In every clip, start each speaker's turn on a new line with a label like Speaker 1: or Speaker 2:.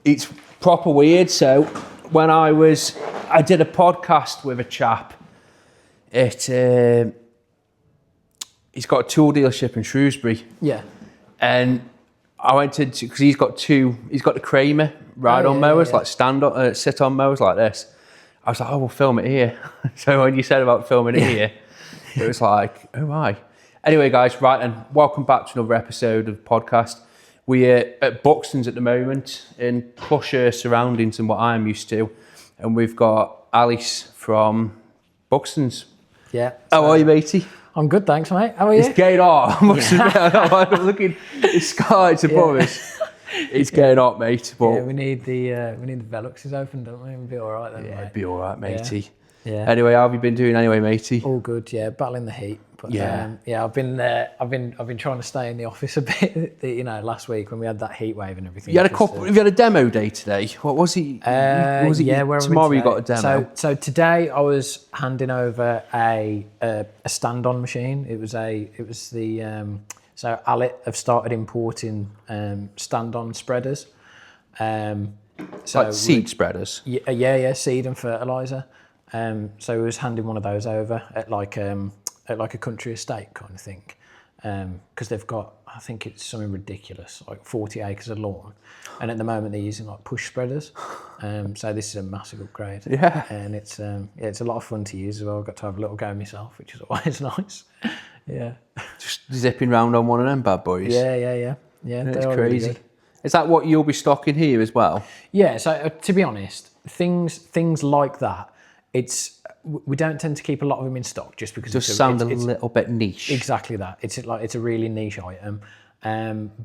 Speaker 1: it's proper weird. So when I did a podcast with a chap. He's got a tool dealership in Shrewsbury.
Speaker 2: Yeah.
Speaker 1: And I went to, because he's got the Kramer ride-on mowers, like sit-on mowers like this. I was like, oh, we'll film it here. So when you said about filming it here, it was like, oh my. Anyway, guys, right, and welcome back to another episode of the podcast. We're at Buxtons at the moment, in plusher surroundings than what I'm used to. And we've got Ellis from Buxtons.
Speaker 2: Yeah.
Speaker 1: How are you, matey?
Speaker 2: I'm good, thanks, mate. How are you?
Speaker 1: It's getting hot. I must admit, I'm looking, it's sky to above us. It's getting hot, mate. But
Speaker 2: yeah, we need the Veluxes open, don't we? We'll be all right then, mate.
Speaker 1: It'll be all right, matey.
Speaker 2: Yeah.
Speaker 1: Anyway, how have you been doing anyway, matey?
Speaker 2: All good, yeah. Battling the heat. But,
Speaker 1: yeah.
Speaker 2: I've been trying to stay in the office a bit. Last week when we had that heat wave and everything.
Speaker 1: You had you had a demo day today. What was it? Tomorrow you got a demo.
Speaker 2: So today I was handing over a stand-on machine. So Ellis have started importing stand-on spreaders.
Speaker 1: Like seed spreaders.
Speaker 2: Yeah, seed and fertiliser. So we was handing one of those over at like a country estate kind of thing, because they've got, I think it's something ridiculous, like 40 acres of lawn, and at the moment they're using like push spreaders. So this is a massive upgrade.
Speaker 1: Yeah.
Speaker 2: And it's a lot of fun to use as well. I've got to have a little go myself, which is always nice. Yeah.
Speaker 1: Just zipping round on one of them bad boys.
Speaker 2: Yeah.
Speaker 1: It's crazy. Really, is that what you'll be stocking here as well?
Speaker 2: Yeah. So to be honest, things like that, we don't tend to keep a lot of them in stock just because
Speaker 1: it's a little bit niche.
Speaker 2: Exactly that. It's a really niche item.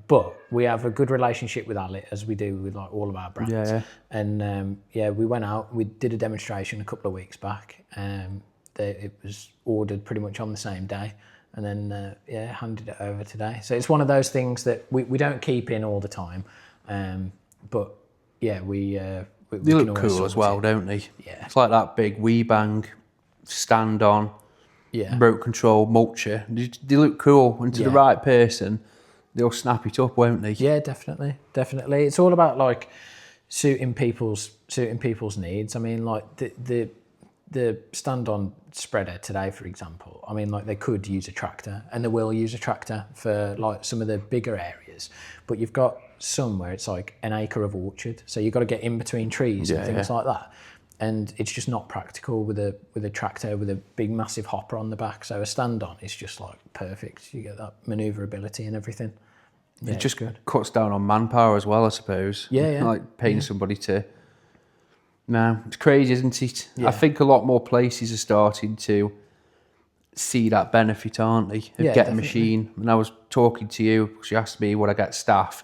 Speaker 2: But we have a good relationship with Ellis, as we do with like all of our brands.
Speaker 1: Yeah.
Speaker 2: And we went out, we did a demonstration a couple of weeks back. It was ordered pretty much on the same day, and then handed it over today. So it's one of those things that we don't keep in all the time. But yeah,
Speaker 1: they look cool as well, don't they?
Speaker 2: Yeah.
Speaker 1: It's like that big Weebang stand-on, remote control mulcher. They look cool, and to the right person, they'll snap it up, won't they?
Speaker 2: Yeah, definitely. It's all about like suiting people's needs. I mean, like the stand-on spreader today, for example. I mean, like they could use a tractor, and they will use a tractor for like some of the bigger areas. But you've got some where it's like an acre of orchard, so you've got to get in between trees and things like that, and it's just not practical with a tractor with a big massive hopper on the back. So a stand-on is just like perfect. You get that manoeuvrability and everything.
Speaker 1: It just cuts down on manpower as well, I suppose.
Speaker 2: Yeah.
Speaker 1: Like paying somebody to. No, it's crazy, isn't it?
Speaker 2: Yeah.
Speaker 1: I think a lot more places are starting to see that benefit, aren't they? Of getting a machine. And I was talking to you because you asked me would I get staff.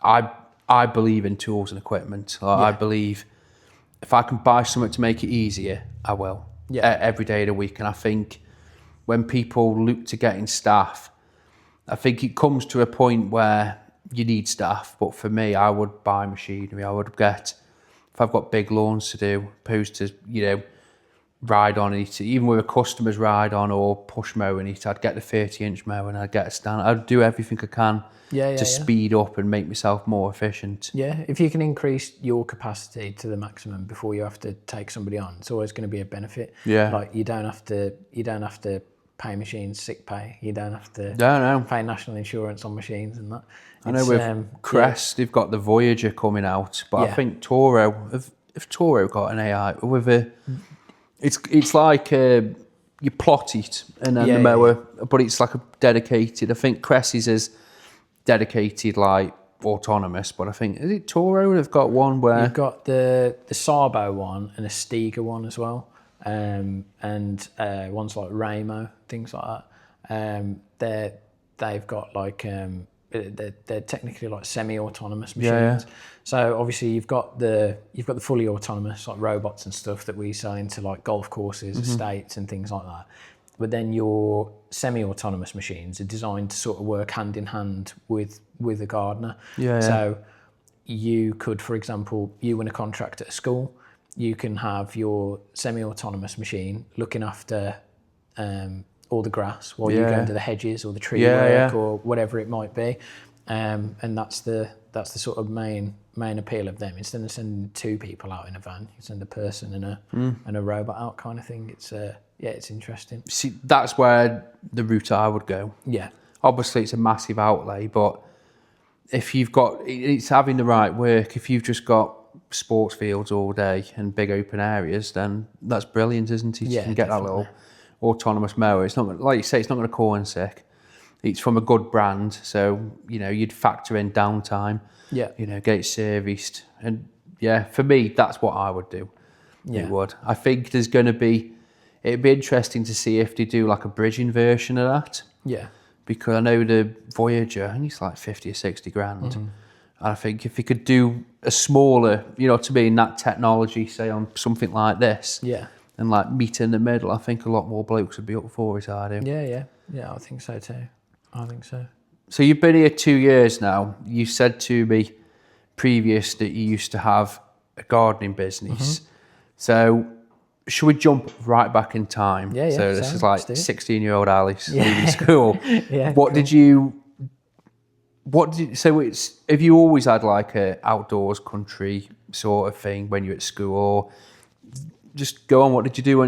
Speaker 1: I believe in tools and equipment. I believe if I can buy something to make it easier, I will. Yeah. Every day of the week. And I think when people look to getting staff, I think it comes to a point where you need staff. But for me, I would buy machinery. I would get, if I've got big lawns to do, opposed to, ride on it, even with a customer's ride on or push mowing it, I'd get the 30-inch mower and I'd get a stand. I'd do everything I can to speed up and make myself more efficient. Yeah,
Speaker 2: if you can increase your capacity to the maximum before you have to take somebody on, it's always going to be a benefit.
Speaker 1: Yeah,
Speaker 2: like you don't have to pay machines sick pay. You don't have to pay national insurance on machines and that.
Speaker 1: I know with Kress, they've got the Voyager coming out, but I think Toro, if Toro got an AI with a. It's like you plot it and then the mower, but it's like a dedicated. I think Kress is dedicated, like autonomous. But I think is it Toro? They've got one where
Speaker 2: you've got the Sabo one and a Stiga one as well, and ones like Ramo, things like that. They've got like they're technically like semi-autonomous machines. So obviously you've got the fully autonomous like robots and stuff that we sell into like golf courses, estates and things like that. But then your semi-autonomous machines are designed to sort of work hand in hand with a gardener. So you could, for example, you and a contractor at a school, you can have your semi-autonomous machine looking after all the grass while you go into the hedges or the tree work or whatever it might be. And that's the sort of main appeal of them. Instead of sending 2 people out in a van, you send a person and a robot out, kind of thing. It's it's interesting.
Speaker 1: See, that's where the route I would go.
Speaker 2: Yeah.
Speaker 1: Obviously, it's a massive outlay, but if you've got, it's having the right work. If you've just got sports fields all day and big open areas, then that's brilliant, isn't it?
Speaker 2: Yeah,
Speaker 1: You can get
Speaker 2: definitely.
Speaker 1: that little autonomous mower. It's not, like you say, it's not going to corn sick. It's from a good brand, so you'd factor in downtime.
Speaker 2: Yeah.
Speaker 1: Get it serviced, and for me, that's what I would do.
Speaker 2: Yeah.
Speaker 1: It would. I think there's going to be. It'd be interesting to see if they do like a bridging version of that.
Speaker 2: Yeah.
Speaker 1: Because I know the Voyager, I think it's like 50 or 60 grand.
Speaker 2: Mm-hmm.
Speaker 1: And I think if you could do a smaller, to be in that technology, say on something like this, and like meet in the middle, I think a lot more blokes would be up for it, I do.
Speaker 2: Yeah, I think so too. I think so.
Speaker 1: So you've been here 2 years now. You said to me previous that you used to have a gardening business.
Speaker 2: Mm-hmm.
Speaker 1: So should we jump right back in time?
Speaker 2: Yeah.
Speaker 1: So this is like 16-year-old Ellis
Speaker 2: Yeah.
Speaker 1: leaving school.
Speaker 2: Yeah.
Speaker 1: So have you always had like a outdoors country sort of thing when you're at school, or just go on, what did you do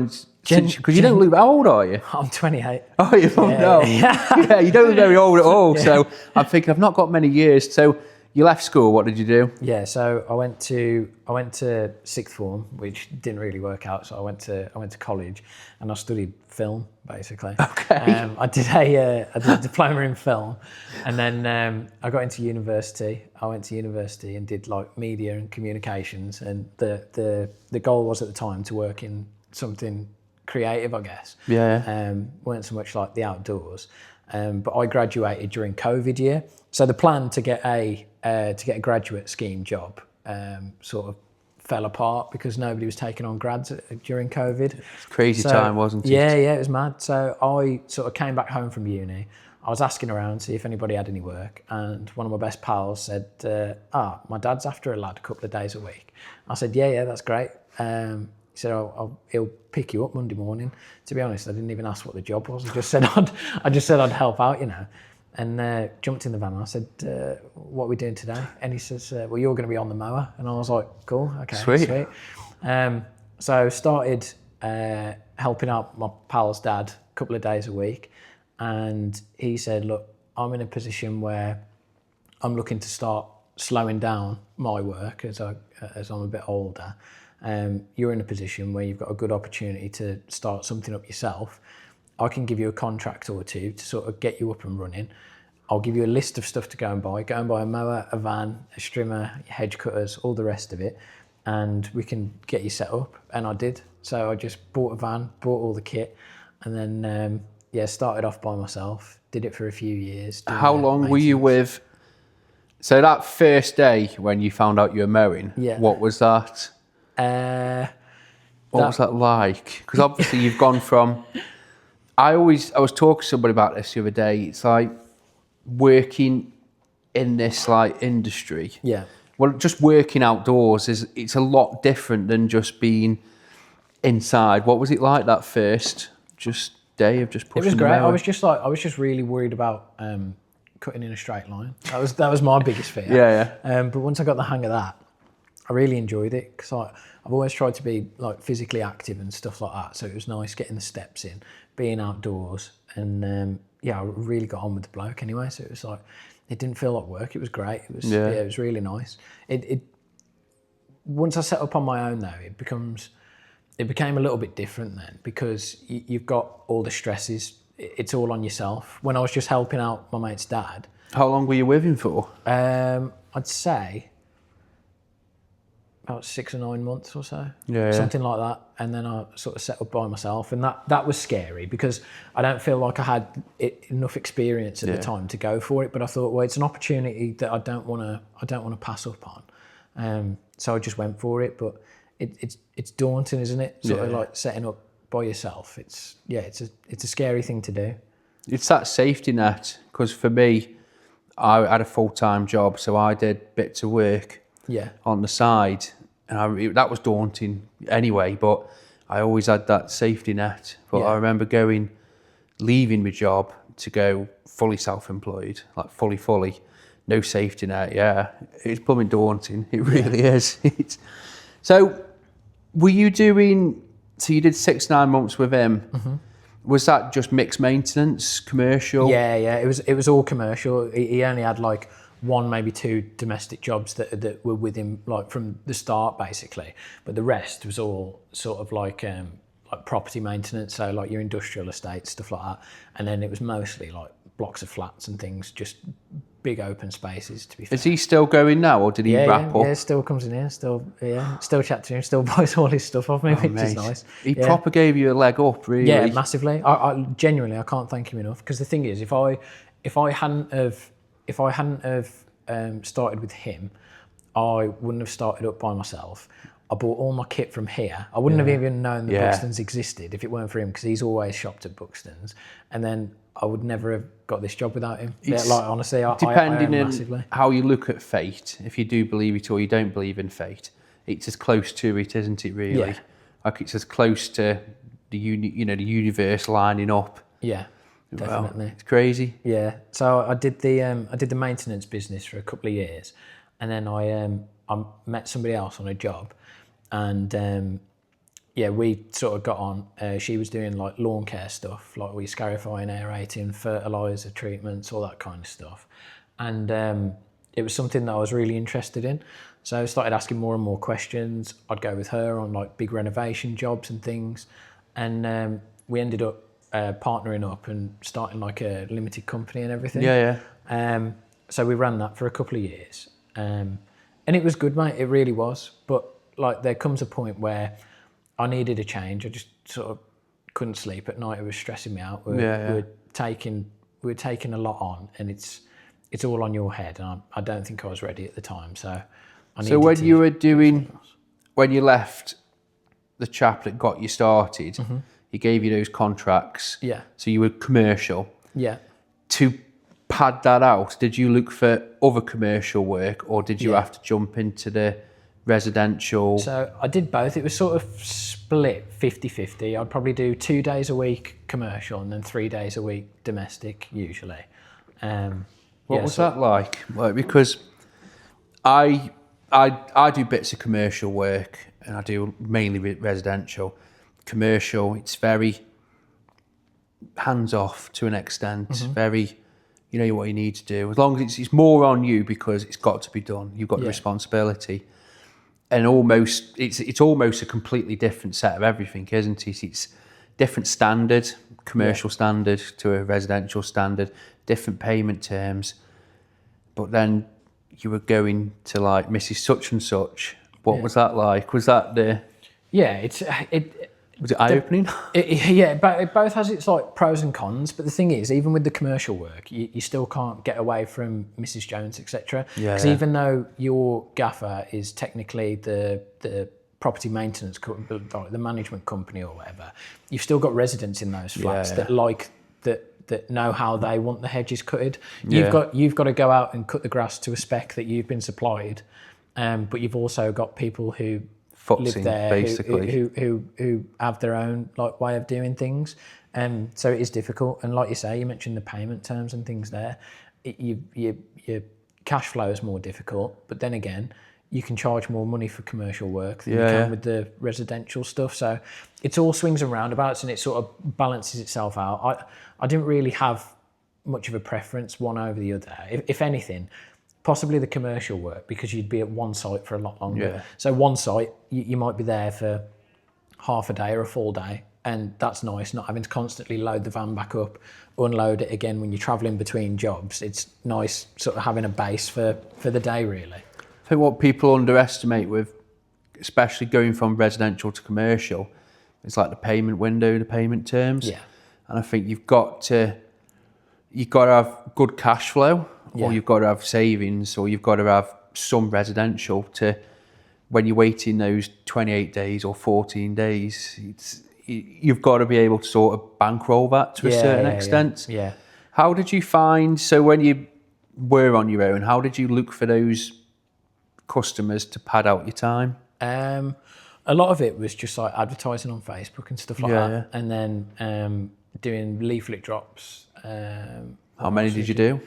Speaker 1: because you don't look, how old are you?
Speaker 2: I'm 28.
Speaker 1: Oh, you don't know. Yeah, you don't look very old at all. So I'm thinking I've not got many years. So you left school, what did you do?
Speaker 2: Yeah, so I went to sixth form, which didn't really work out. So I went to college, and I studied film basically.
Speaker 1: Okay.
Speaker 2: I did a diploma in film, and then I got into university. I went to university and did like media and communications, and the goal was at the time to work in something creative, I guess.
Speaker 1: Yeah.
Speaker 2: Weren't so much like the outdoors. But I graduated during COVID year, so the plan to get a graduate scheme job sort of fell apart because nobody was taking on grads during COVID.
Speaker 1: Crazy time, wasn't it?
Speaker 2: Yeah, it was mad. So I sort of came back home from uni. I was asking around to see if anybody had any work, and one of my best pals said, my dad's after a lad a couple of days a week. I said, yeah, that's great. He said, he'll pick you up Monday morning. To be honest, I didn't even ask what the job was. I just said I'd help out, and jumped in the van. And I said, what are we doing today? And he says, well, you're going to be on the mower. And I was like, cool, okay, sweet. So started helping out my pal's dad a couple of days a week. And he said, look, I'm in a position where I'm looking to start slowing down my work as I'm a bit older. You're in a position where you've got a good opportunity to start something up yourself. I can give you a contract or two to sort of get you up and running. I'll give you a list of stuff to go and buy. Go and buy a mower, a van, a strimmer, hedge cutters, all the rest of it, and we can get you set up. And I did. So I just bought a van, bought all the kit, and then started off by myself. Did it for a few years.
Speaker 1: How long were you with? So that first day when you found out you were mowing, what was that? What was that like? Because obviously you've gone from. I was talking to somebody about this the other day. It's like working in this like industry.
Speaker 2: Yeah.
Speaker 1: Well, just working outdoors it's a lot different than just being inside. What was it like that first day of just pushing?
Speaker 2: It was great. I was just really worried about cutting in a straight line. That was my biggest fear.
Speaker 1: Yeah.
Speaker 2: But once I got the hang of that, I really enjoyed it because I've always tried to be like physically active and stuff like that. So it was nice getting the steps in, being outdoors, and I really got on with the bloke anyway. So it was like, it didn't feel like work. It was great. It was it was really nice. It once I set up on my own though, it became a little bit different then because you've got all the stresses. It's all on yourself. When I was just helping out my mate's dad.
Speaker 1: How long were you with him for?
Speaker 2: I'd say about 6 or 9 months or so, something like that. And then I sort of set up by myself, and that was scary because I don't feel like I had enough experience at the time to go for it. But I thought, well, it's an opportunity that I don't want to pass up on. So I just went for it. But it's daunting, isn't it? Sort of like setting up by yourself. It's a scary thing to do.
Speaker 1: It's that safety net, because for me, I had a full-time job, so I did bits of work on the side, and that was daunting anyway, but I always had that safety net. But I remember leaving my job to go fully self-employed, like fully, no safety net. Yeah, it's blooming daunting. It really is. So, were you doing? So you did 6-9 months with him. Mm-hmm. Was that just mixed maintenance, commercial?
Speaker 2: Yeah. It was all commercial. He only had like 1, maybe 2 domestic jobs that were with him like from the start, basically. But the rest was all sort of like property maintenance, so like your industrial estates, stuff like that. And then it was mostly like blocks of flats and things, just big open spaces, to be fair.
Speaker 1: Is he still going now, or did he wrap up?
Speaker 2: Yeah, still comes in here, still chat to him, still buys all his stuff off me, which is nice.
Speaker 1: He proper gave you a leg up, really.
Speaker 2: Yeah, massively. I genuinely, I can't thank him enough, because the thing is, if I hadn't have started with him, I wouldn't have started up by myself. I bought all my kit from here. I wouldn't have even known that Buxtons existed if it weren't for him, because he's always shopped at Buxtons. And then I would never have got this job without him. Like, honestly,
Speaker 1: depending
Speaker 2: I
Speaker 1: on
Speaker 2: massively.
Speaker 1: How you look at fate, if you do believe it or you don't believe in fate, it's as close to it, isn't it? Really,
Speaker 2: Yeah.
Speaker 1: Like it's as close to the the universe lining up.
Speaker 2: Yeah, definitely.
Speaker 1: Well, it's crazy.
Speaker 2: Yeah. So I did the maintenance business for a couple of years, and then I met somebody else on a job, and we sort of got on. She was doing like lawn care stuff, like we scarifying, aerating, fertilizer treatments, all that kind of stuff, and it was something that I was really interested in. So I started asking more and more questions. I'd go with her on like big renovation jobs and things, and we ended up partnering up and starting like a limited company and everything.
Speaker 1: Yeah.
Speaker 2: So we ran that for a couple of years, and it was good, mate. It really was. But like, there comes a point where I needed a change. I just sort of couldn't sleep at night. It was stressing me out. We were taking a lot on, and it's all on your head. And I don't think I was ready at the time. So when you left the chap that got you started, mm-hmm. he gave you those contracts. Yeah.
Speaker 1: So you were commercial.
Speaker 2: Yeah.
Speaker 1: To pad that out, did you look for other commercial work, or did you have to jump into the residential?
Speaker 2: So I did both. It was sort of split 50-50. I'd probably do 2 days a week commercial and then 3 days a week domestic, usually.
Speaker 1: What was that like? Because I do bits of commercial work, and I do mainly residential. Commercial, it's very hands off to an extent. Mm-hmm. Very, you know what you need to do. As long as it's more on you, because it's got to be done. You've got the responsibility, and it's almost a completely different set of everything, isn't it? It's different standard, commercial standard to a residential standard, different payment terms. But then you were going to like Mrs. Such and Such. What was that like? Was that the?
Speaker 2: Yeah,
Speaker 1: was it eye-opening?
Speaker 2: But it both has its like pros and cons. But the thing is, even with the commercial work, you still can't get away from Mrs. Jones, etc. Because even though your gaffer is technically the property maintenance, like the management company or whatever, you've still got residents in those flats that know how they want the hedges cutted. You've got to go out and cut the grass to a spec that you've been supplied, but you've also got people who live there, basically, who have their own like way of doing things, so it is difficult. And like you say, you mentioned the payment terms and things there. Your cash flow is more difficult, but then again, you can charge more money for commercial work than you can with the residential stuff. So it's all swings and roundabouts, and it sort of balances itself out. I didn't really have much of a preference one over the other. If anything, possibly the commercial work, because you'd be at one site for a lot longer. Yeah. So one site, you might be there for half a day or a full day, and that's nice, not having to constantly load the van back up, unload it again when you're travelling between jobs. It's nice sort of having a base for the day, really.
Speaker 1: I think what people underestimate with, especially going from residential to commercial, is like the payment window, the payment terms. Yeah. And I think you've got to have good cash flow, or you've got to have savings, or you've got to have some residential to, when you're waiting those 28 days or 14 days, you've got to be able to sort of bankroll that to a certain extent. Yeah. How did you find, so when you were on your own, how did you look for those customers to pad out your time?
Speaker 2: A lot of it was just like advertising on Facebook and stuff like that, and then doing leaflet drops.
Speaker 1: How many did you do?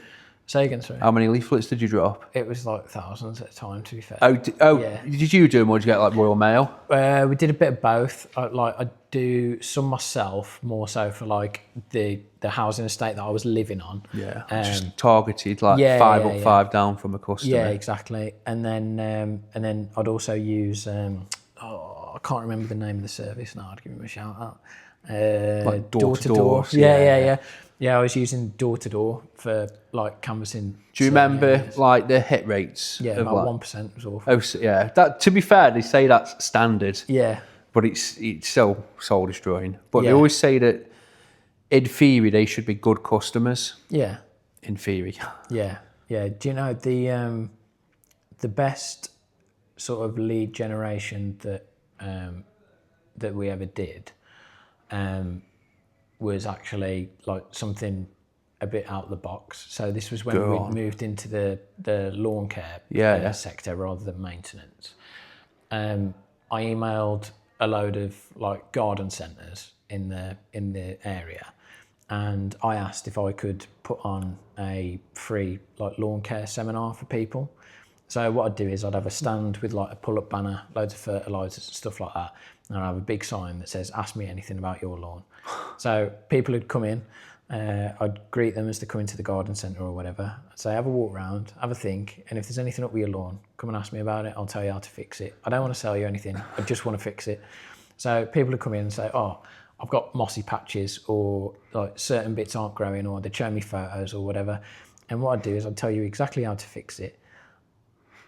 Speaker 2: Say again, sorry.
Speaker 1: How many leaflets did you drop?
Speaker 2: It was like thousands at a time, to be fair.
Speaker 1: Yeah. Did you do them or did you get like Royal Mail?
Speaker 2: We did a bit of both. I do some myself, more so for like the housing estate that I was living on.
Speaker 1: Yeah. Just targeted, like 5 up, 5 down from a customer.
Speaker 2: Yeah, exactly. And then I'd also use I can't remember the name of the service now. I'd give him a shout out.
Speaker 1: Like door to door.
Speaker 2: Yeah, I was using door to door for like canvassing.
Speaker 1: Do you remember like the hit rates?
Speaker 2: Yeah, about 1% was awful.
Speaker 1: Oh, so, yeah. That, to be fair, they say that's standard.
Speaker 2: Yeah.
Speaker 1: But it's so soul destroying. But they always say that in theory they should be good customers.
Speaker 2: Yeah.
Speaker 1: In theory.
Speaker 2: Yeah. Yeah. Do you know the best sort of lead generation that we ever did was actually like something a bit out of the box. So this was when we moved into the lawn care sector rather than maintenance. I emailed a load of like garden centres in the area, and I asked if I could put on a free like lawn care seminar for people. So what I'd do is I'd have a stand with like a pull-up banner, loads of fertilisers and stuff like that, and I'd have a big sign that says, "Ask me anything about your lawn." So people would come in, I'd greet them as they come into the garden centre or whatever. I'd say, have a walk round, have a think, and if there's anything up with your lawn, come and ask me about it. I'll tell you how to fix it. I don't want to sell you anything. I just want to fix it. So people would come in and say, oh, I've got mossy patches, or like certain bits aren't growing, or they'd show me photos or whatever. And what I'd do is I'd tell you exactly how to fix it,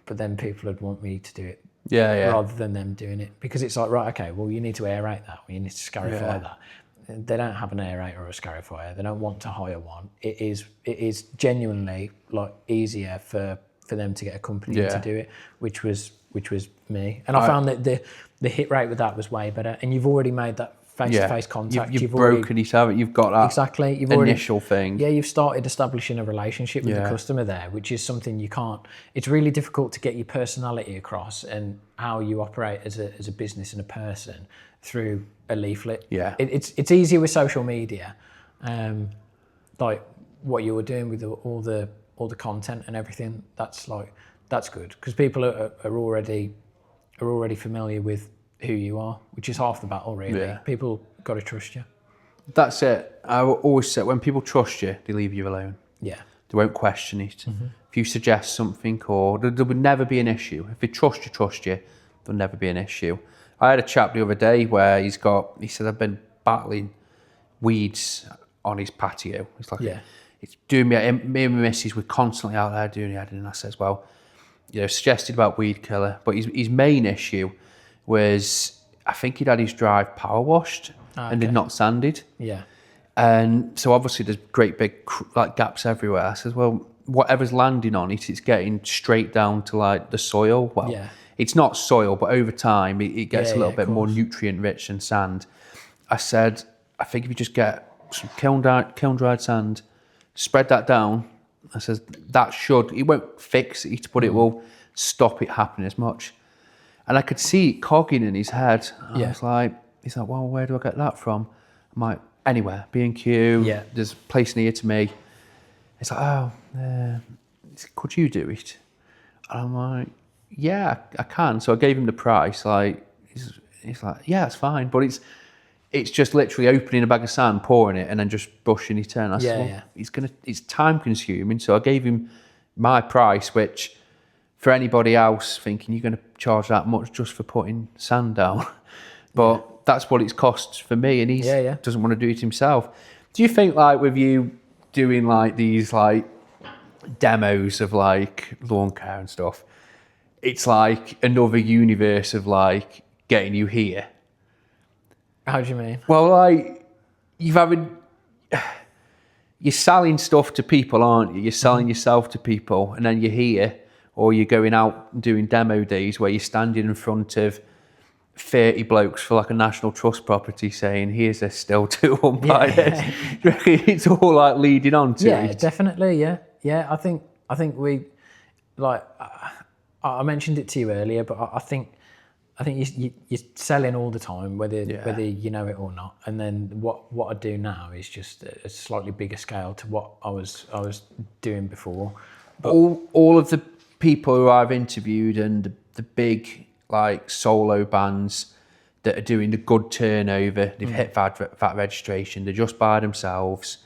Speaker 2: but then people would want me to do it rather than them doing it. Because it's like, right, okay, well, you need to aerate that, or you need to scarify that. They don't have an aerator or a scarifier. They don't want to hire one. It is genuinely like easier for them to get a company to do it, which was me. And I found that the hit rate with that was way better. And you've already made that face-to-face contact.
Speaker 1: You've broken it, haven't you? You've got that initial thing.
Speaker 2: Yeah, you've started establishing a relationship with the customer there, which is something you can't. It's really difficult to get your personality across and how you operate as a business and a person through a leaflet. Yeah, it's easier with social media, like what you were doing with all the content and everything. That's good because people are already familiar with who you are, which is half the battle, really. Yeah. People got to trust you. That's it. I always say when people trust you, they leave you alone. Yeah. They won't question it. Mm-hmm. If you suggest something, or there would never be an issue. If they trust you, there'll never be an issue. I had a chap the other day where he said, I've been battling weeds on his patio. It's like, it's doing me and my missus were constantly out there doing it. And I says, well, suggested about weed killer, but his main issue was, I think he'd had his drive power washed and did not sanded. Yeah. And so obviously there's great big like gaps everywhere. I says, well, whatever's landing on it, it's getting straight down to like the soil. Well, it's not soil, but over time it gets a little bit more nutrient rich than sand. I said, I think if you just get some kiln dried sand, spread that down. I says, it won't fix it, but it will stop it happening as much. And I could see it cogging in his head. I was like, he's like, well, where do I get that from? I'm like, anywhere, B&Q, there's a place near to me. He's like, could you do it? And I'm like, yeah, I can. So I gave him the price. Like, he's like, yeah, it's fine. But it's just literally opening a bag of sand, pouring it, and then just brushing it in. I said, well, it's time consuming. So I gave him my price, which for anybody else thinking you're going to charge that much just for putting sand down. But that's what it's cost for me, and he doesn't want to do it himself. Do you think, like, with you doing like these like demos of like lawn care and stuff, it's like another universe of like getting you here? How do you mean? Well, like you're selling stuff to people, aren't you? You're selling yourself to people, and then you're here, or you're going out and doing demo days where you're standing in front of 30 blokes for like a National Trust property saying, here's a still to one buy this. It's all like leading on to it. Yeah, definitely. Yeah. I think we, like, I mentioned it to you earlier, but I think I think you're selling all the time, whether you know it or not. And then what I do now is just a slightly bigger scale to what I was doing before. But
Speaker 1: all of the people who I've interviewed and the big like solo bands that are doing the good turnover, they've hit VAT registration, they're just by themselves.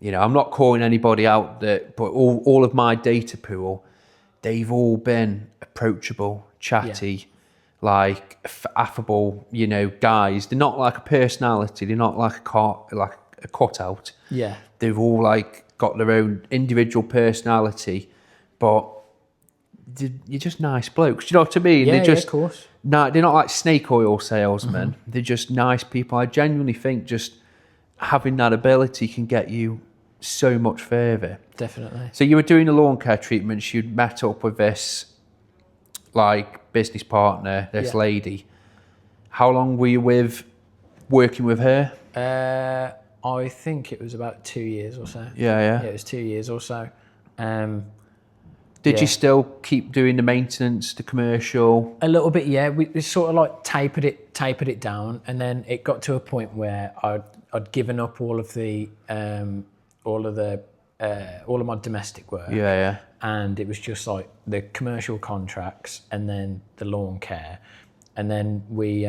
Speaker 1: You know, I'm not calling anybody out but all of my data pool, they've all been approachable, chatty, like affable, you know, guys. They're not like a personality. They're not like a cutout.
Speaker 2: Yeah.
Speaker 1: They've all like got their own individual personality, but you're just nice blokes. Do you know what I mean?
Speaker 2: Yeah,
Speaker 1: they're just,
Speaker 2: of course.
Speaker 1: No, they're not like snake oil salesmen. They're just nice people. I genuinely think just having that ability can get you so much further.
Speaker 2: Definitely.
Speaker 1: So you were doing the lawn care treatments. You'd met up with this like business partner, this lady. How long were you working with her?
Speaker 2: I think it was about 2 years or so.
Speaker 1: Yeah,
Speaker 2: it was 2 years or so.
Speaker 1: Did you still keep doing the maintenance, the commercial?
Speaker 2: A little bit, yeah. We sort of like tapered it down, and then it got to a point where I'd given up all of my domestic work.
Speaker 1: Yeah.
Speaker 2: And it was just like the commercial contracts and then the lawn care. And then we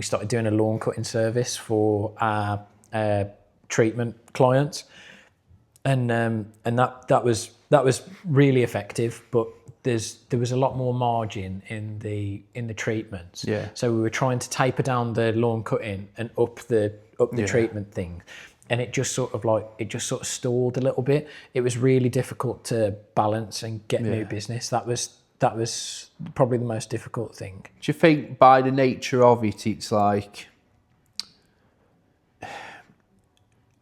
Speaker 2: started doing a lawn cutting service for our treatment clients. And that was really effective, but there was a lot more margin in the treatments.
Speaker 1: Yeah.
Speaker 2: So we were trying to taper down the lawn cutting and up the treatment thing. And it just sort of stalled a little bit. It was really difficult to balance and get new business. That was probably the most difficult thing.
Speaker 1: Do you think by the nature of it, it's like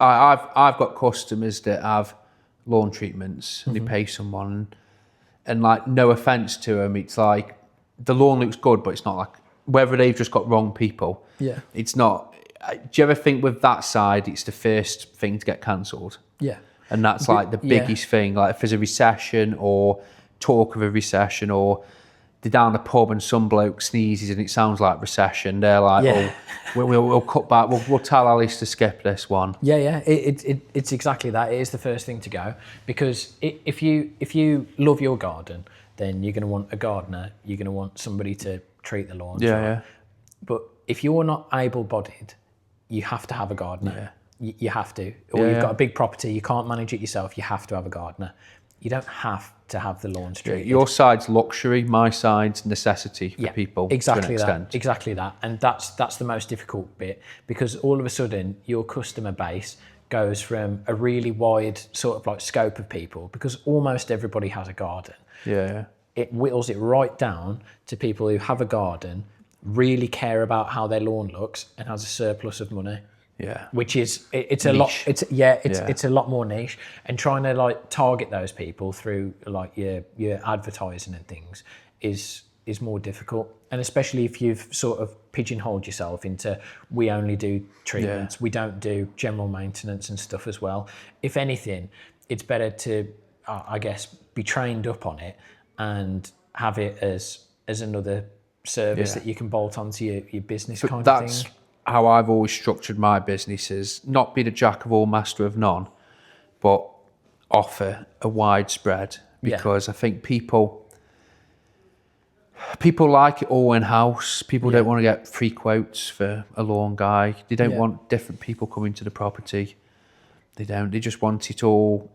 Speaker 1: I've got customers that have lawn treatments and they pay someone, and like no offense to them, it's like the lawn looks good, but it's not like whether they've just got wrong people.
Speaker 2: Yeah,
Speaker 1: it's not. Do you ever think with that side, it's the first thing to get cancelled?
Speaker 2: Yeah.
Speaker 1: And that's like the biggest thing. Like if there's a recession or talk of a recession, or they're down the pub and some bloke sneezes and it sounds like recession, they're like, we'll cut back. We'll tell Ellis to skip this one.
Speaker 2: Yeah. It's exactly that. It is the first thing to go, because if you love your garden, then you're going to want a gardener. You're going to want somebody to treat the lawns.
Speaker 1: Yeah.
Speaker 2: But if you're not able-bodied, you have to have a gardener. You have to. Or you've got a big property, you can't manage it yourself, you have to have a gardener. You don't have to have the lawns treated.
Speaker 1: Your side's luxury, my side's necessity for people.
Speaker 2: Exactly
Speaker 1: to an extent.
Speaker 2: Exactly that. And that's the most difficult bit, because all of a sudden your customer base goes from a really wide sort of like scope of people, because almost everybody has a garden.
Speaker 1: Yeah.
Speaker 2: It whittles it right down to people who have a garden, really care about how their lawn looks, and has a surplus of money.
Speaker 1: Yeah.
Speaker 2: Which is it's a
Speaker 1: niche.
Speaker 2: lot. It's a lot more niche, and trying to like target those people through like your advertising and things is more difficult. And especially if you've sort of pigeonholed yourself into, we only do treatments, we don't do general maintenance and stuff as well. If anything, it's better to I guess be trained up on it and have it as another service that you can bolt onto your business kind of thing.
Speaker 1: That's how I've always structured my business, is not be the jack of all, master of none, but offer a wide spread, because I think people like it all in-house. People don't want to get free quotes for a lawn guy. They don't want different people coming to the property. They don't. They just want it all,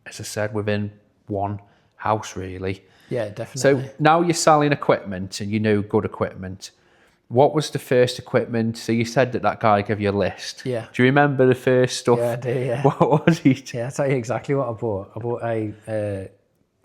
Speaker 1: as I said, within one house, really.
Speaker 2: Yeah, definitely.
Speaker 1: So now you're selling equipment, and you know good equipment. What was the first equipment? So you said that guy gave you a list.
Speaker 2: Yeah.
Speaker 1: Do you remember the first stuff?
Speaker 2: Yeah, I do, yeah.
Speaker 1: What was it?
Speaker 2: Yeah, I'll tell you exactly what I bought. I bought a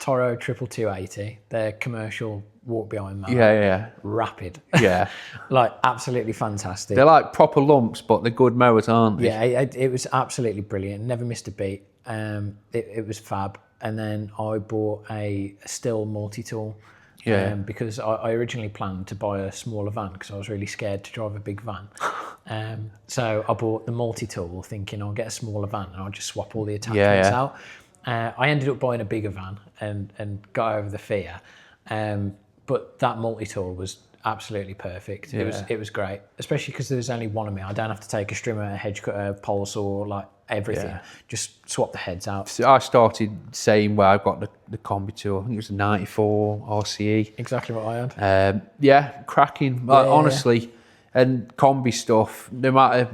Speaker 2: Toro 22280, their commercial walk behind mower.
Speaker 1: Yeah.
Speaker 2: Rapid.
Speaker 1: Yeah.
Speaker 2: Like absolutely fantastic.
Speaker 1: They're like proper lumps, but they're good mowers, aren't they?
Speaker 2: Yeah, it was absolutely brilliant. Never missed a beat. It was fab. And then I bought a Still multi-tool.
Speaker 1: Yeah.
Speaker 2: Because I originally planned to buy a smaller van, because I was really scared to drive a big van. So I bought the multi-tool thinking I'll get a smaller van and I'll just swap all the attachments out. I ended up buying a bigger van and got over the fear. But that multi-tool was absolutely perfect.
Speaker 1: Yeah.
Speaker 2: It was great, especially because there was only one of me. I don't have to take a strimmer, a hedge cutter, pole saw, like everything.
Speaker 1: Yeah.
Speaker 2: Just swap the heads out.
Speaker 1: So I started saying where I've got the combi tool. I think it was a 94 RCE.
Speaker 2: Exactly what I had.
Speaker 1: Yeah, cracking. Honestly, and combi stuff. No matter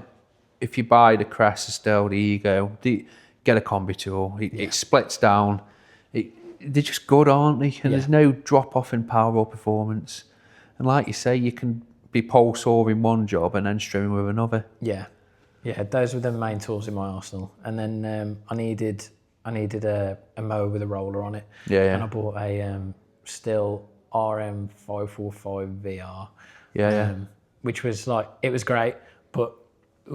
Speaker 1: if you buy the Kress, the Still, the Ego, get a combi tool. It splits down. They're just good, aren't they? And there's no drop off in power or performance. And like you say, you can be pole sawing one job and then strimming with another.
Speaker 2: Yeah, those were the main tools in my arsenal. And then I needed a mower with a roller on it.
Speaker 1: Yeah.
Speaker 2: And I bought a Still RM545 VR. Which was like, it was great, but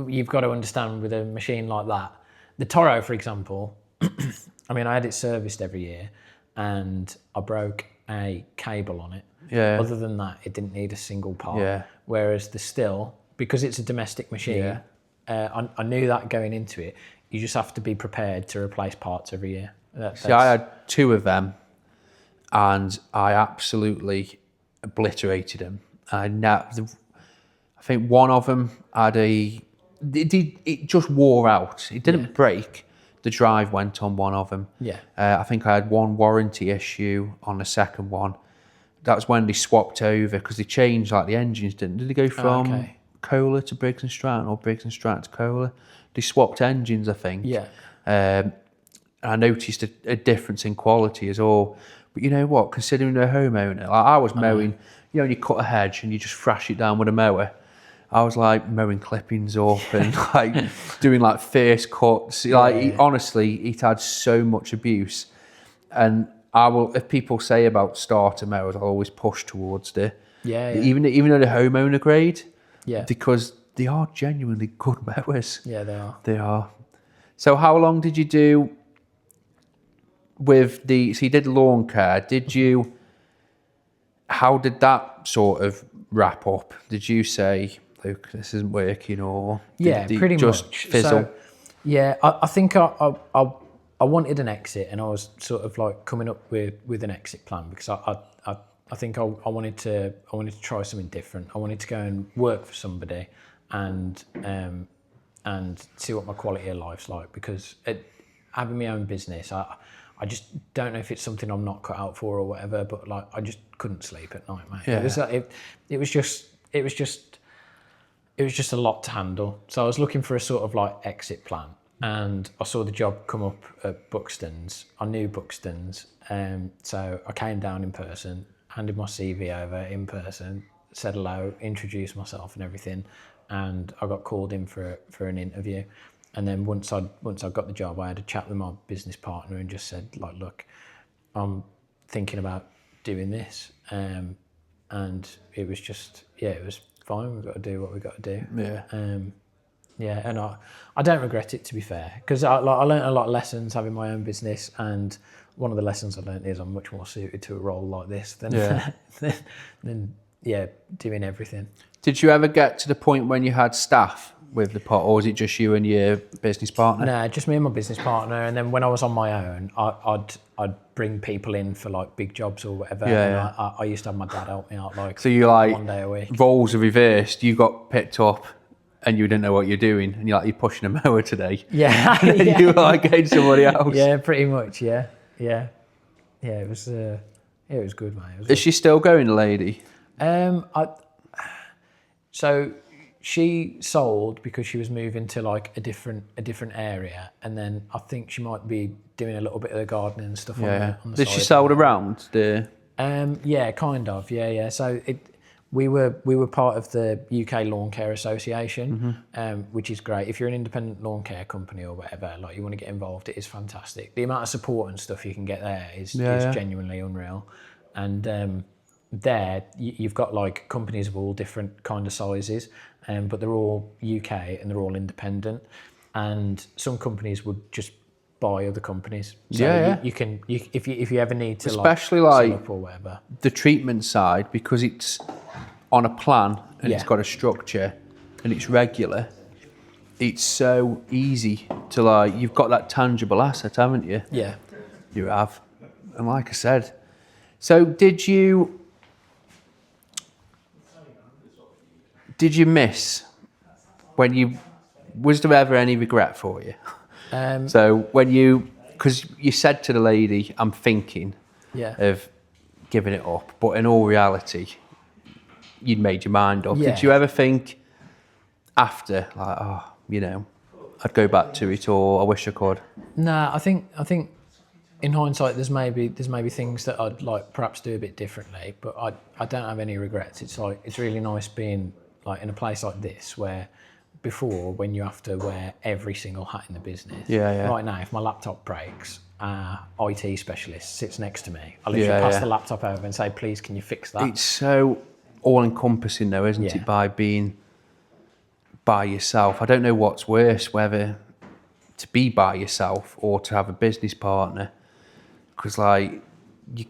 Speaker 2: you've got to understand with a machine like that. The Toro, for example, I mean, I had it serviced every year and I broke a cable on it.
Speaker 1: Yeah.
Speaker 2: Other than that, it didn't need a single part.
Speaker 1: Yeah.
Speaker 2: Whereas the Still, because it's a domestic machine, I knew that going into it, you just have to be prepared to replace parts every year.
Speaker 1: See, I had 2 of them and I absolutely obliterated them. I think one of them had it just wore out. It didn't break. The drive went on one of them.
Speaker 2: Yeah.
Speaker 1: I think I had one warranty issue on the second one. That was when they swapped over because they changed like the engines, didn't they? Did they go from Kohler to Briggs and Stratton or Briggs and Stratton to Kohler? They swapped engines, I think.
Speaker 2: Yeah.
Speaker 1: I noticed a difference in quality as well. But you know what? Considering a homeowner, like I was mowing, you cut a hedge and you just thrash it down with a mower. I was like mowing clippings up and like doing like fierce cuts. Honestly, it had so much abuse. And I will, if people say about starter mowers, I'll always push towards even though the homeowner grade, because they are genuinely good mowers.
Speaker 2: Yeah, they are.
Speaker 1: They are. So how long did you do with so you did lawn care, how did that sort of wrap up? Did you say, Luke, this isn't working, or did
Speaker 2: pretty
Speaker 1: just
Speaker 2: much
Speaker 1: fizzle?
Speaker 2: So, I think I wanted an exit, and I was sort of like coming up with an exit plan because I think I wanted to try something different. I wanted to go and work for somebody and see what my quality of life's like, because having my own business, I just don't know if it's something I'm not cut out for or whatever, but like I just couldn't sleep at night, mate. Yeah. It was just a lot to handle. So I was looking for a sort of like exit plan, and I saw the job come up at Buxtons. I knew Buxtons, so I came down in person, handed my CV over in person, said hello, introduced myself and everything, and I got called in for an interview. And then once I got the job, I had a chat with my business partner and just said, like, look, I'm thinking about doing this. And it was just, it was fine. We've got to do what we've got to do.
Speaker 1: Yeah.
Speaker 2: And I don't regret it, to be fair, because I learned a lot of lessons having my own business. And one of the lessons I learned is I'm much more suited to a role like this than doing everything.
Speaker 1: Did you ever get to the point when you had staff with the pot, or was it just you and your business partner?
Speaker 2: No, just me and my business partner. And then when I was on my own, I'd bring people in for like big jobs or whatever. I used to have my dad help me out, like,
Speaker 1: so you like
Speaker 2: 1 day a week.
Speaker 1: Roles are reversed. You got picked up and you didn't know what you're doing, and you're pushing a mower today.
Speaker 2: Yeah.
Speaker 1: And then you were like getting somebody else.
Speaker 2: Yeah, pretty much. Yeah. It was good, mate.
Speaker 1: Is she still going, the lady?
Speaker 2: So she sold because she was moving to like a different area, and then I think she might be doing a little bit of the gardening and stuff on the side.
Speaker 1: Did she sell around the?
Speaker 2: Yeah, kind of. Yeah. So we were part of the UK Lawn Care Association, which is great. If you're an independent lawn care company or whatever, like you want to get involved, it is fantastic. The amount of support and stuff you can get there is genuinely unreal. And there you've got like companies of all different kind of sizes, but they're all UK and they're all independent. And some companies would just buy other companies. So you can if you ever need to,
Speaker 1: especially
Speaker 2: like set up or whatever.
Speaker 1: The treatment side, because it's on a plan and it's got a structure and it's regular. It's so easy to you've got that tangible asset, haven't you?
Speaker 2: Yeah.
Speaker 1: You have. And like I said, so did you, Did you miss was there ever any regret for you? So because you said to the lady, I'm thinking of giving it up, but in all reality, you'd made your mind up.
Speaker 2: Yeah.
Speaker 1: Did you ever think after, like, I'd go back to it, or I wish I could?
Speaker 2: No, I think in hindsight, there's maybe things that I'd like perhaps do a bit differently, but I don't have any regrets. It's like, it's really nice being like in a place like this where before, when you have to wear every single hat in the business.
Speaker 1: Yeah.
Speaker 2: Right now, if my laptop breaks, IT specialist sits next to me. I literally pass the laptop over and say, please, can you fix that?
Speaker 1: It's so all-encompassing though, isn't it, by being by yourself. I don't know what's worse, whether to be by yourself or to have a business partner, because like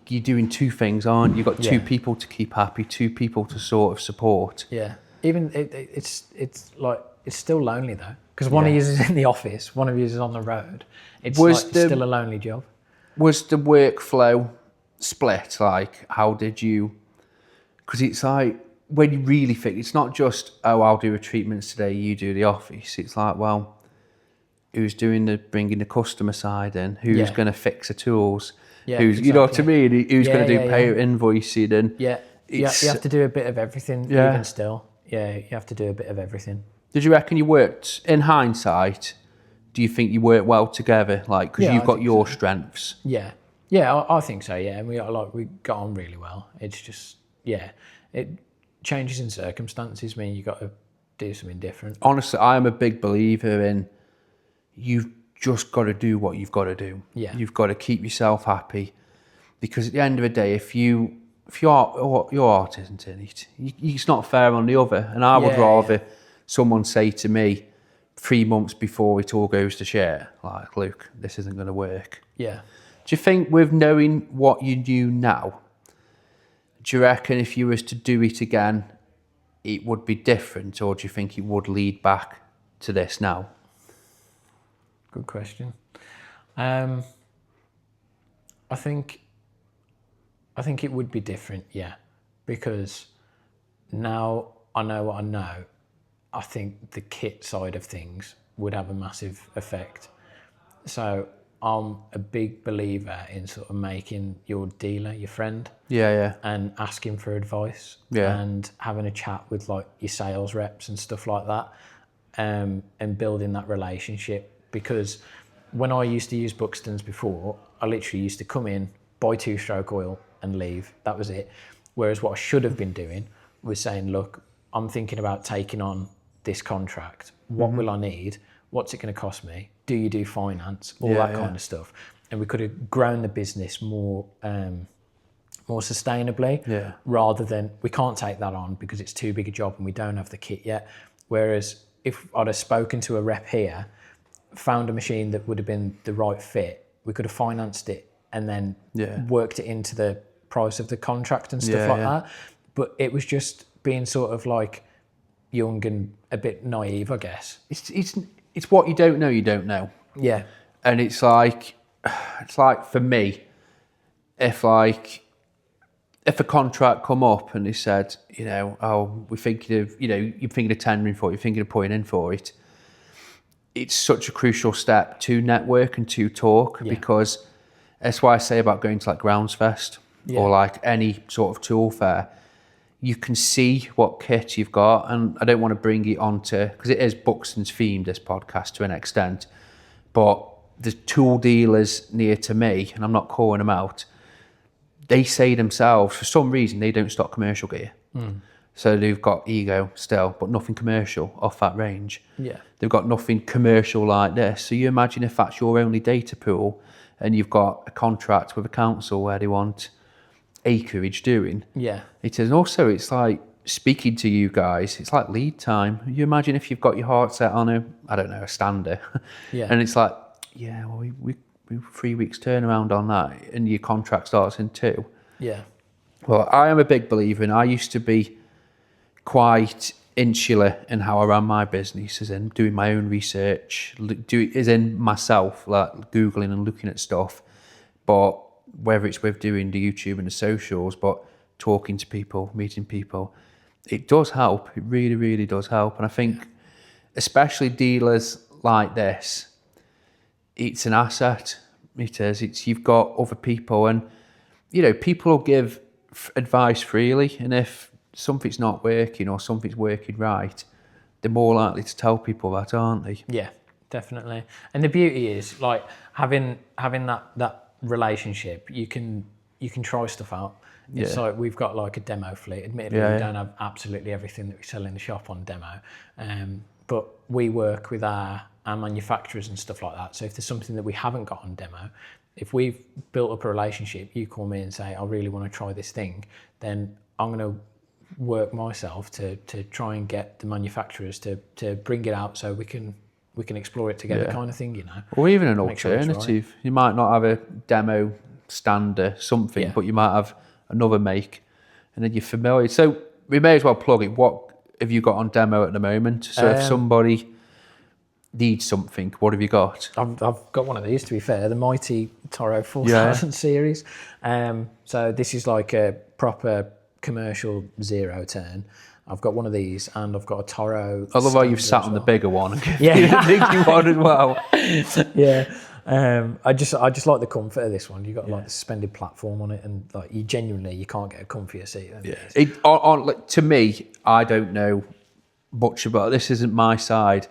Speaker 1: you're doing two things, aren't you? You've got two people to keep happy, two people to sort of support.
Speaker 2: Yeah. Even it's like, it's still lonely though, because one of you is in the office, one of you is on the road. It's still a lonely job. Was the workflow split? Like, how did you? Because it's like, when you really think, it's not just, I'll do a treatments today, you do the office. It's like, well, who's bringing the customer side in? Who's going to fix the tools? Yeah, who's, exactly. You know what I mean? Who's going to do pay invoicing? And you have to do a bit of everything, even still. Yeah, you have to do a bit of everything. Did you reckon you worked, in hindsight, do you think you worked well together? Like, because you've got your strengths. Yeah, I think so, yeah. And we got on really well. It's just, it changes in circumstances mean you got to do something different. Honestly, I am a big believer in you've just got to do what you've got to do. Yeah. You've got to keep yourself happy, because at the end of the day, if your art isn't in it, it's not fair on the other. And I would rather someone say to me 3 months before it all goes to shit, like, Luke, this isn't going to work. Yeah. Do you think with knowing what you do now, do you reckon if you was to do it again, it would be different, or do you think it would lead back to this now? Good question. I think it would be different, yeah, because now I know what I know. I think the kit side of things would have a massive effect. So I'm a big believer in sort of making your dealer your friend. Yeah. And asking for advice. Yeah. And having a chat with like your sales reps and stuff like that, and building that relationship. Because when I used to use Buxtons before, I literally used to come in, buy 2-stroke oil and leave. That was it. Whereas what I should have been doing was saying, look, I'm thinking about taking on this contract. What will I need? What's it going to cost me? Do you do finance? All that kind of stuff. And we could have grown the business more sustainably, rather than we can't take that on because it's too big a job and we don't have the kit yet. Whereas if I'd have spoken to a rep here, found a machine that would have been the right fit, we could have financed it and then worked it into the price of the contract and stuff like that. But it was just being sort of like young and a bit naive, I guess. It's what you don't know. Yeah. And it's like for me, if a contract come up and they said, we're thinking of, you're thinking of tendering for it, you're thinking of putting in for it, it's such a crucial step to network and to talk, because that's why I say about going to like Grounds Fest or like any sort of tool fair. You can see what kit you've got, and I don't want to bring it onto, because it is Buxtons themed, this podcast, to an extent, but the tool dealers near to me, and I'm not calling them out, they say themselves, for some reason, they don't stock commercial gear. So they've got Ego still, but nothing commercial off that range. Yeah. They've got nothing commercial like this. So you imagine if that's your only data pool and you've got a contract with a council where they want acreage doing. Yeah. It is. And also, it's like speaking to you guys, it's like lead time. You imagine if you've got your heart set on a stander. Yeah. And it's like, we 3 weeks turnaround on that and your contract starts in 2. Yeah. Well, I am a big believer, and I used to be quite insular in how I ran my business, as in doing my own research, as in myself, like Googling and looking at stuff. But whether it's with doing the YouTube and the socials, but talking to people, meeting people,
Speaker 1: it does help. It really, really does help. And I think, especially dealers like this, it's an asset. It is. You've got other people, and people will give advice freely. And if something's not working or something's working right, they're more likely to tell people that, aren't they?
Speaker 2: Yeah, definitely. And the beauty is like having that relationship. You can try stuff out. It's like we've got like a demo fleet. Admittedly, we don't have absolutely everything that we sell in the shop on demo, but we work with our manufacturers and stuff like that. So if there's something that we haven't got on demo, if we've built up a relationship, you call me and say, I really want to try this thing, then I'm going to work myself to try and get the manufacturers to bring it out so we can explore it together, kind of thing,
Speaker 1: Or even an alternative. Right. You might not have a demo stand or something, but you might have another make, and then you're familiar. So we may as well plug it. What have you got on demo at the moment? So if somebody needs something, what have you got?
Speaker 2: I've got one of these, to be fair, the Mighty Toro 4000 series. So this is like a proper commercial zero turn. I've got one of these, and I've got a Toro.
Speaker 1: I love how you've sat on the bigger one and given the bigger one as well.
Speaker 2: Yeah. I just like the comfort of this one. You've got like the suspended platform on it, and like you can't get a comfier seat.
Speaker 1: To me, I don't know much about this. Isn't my side,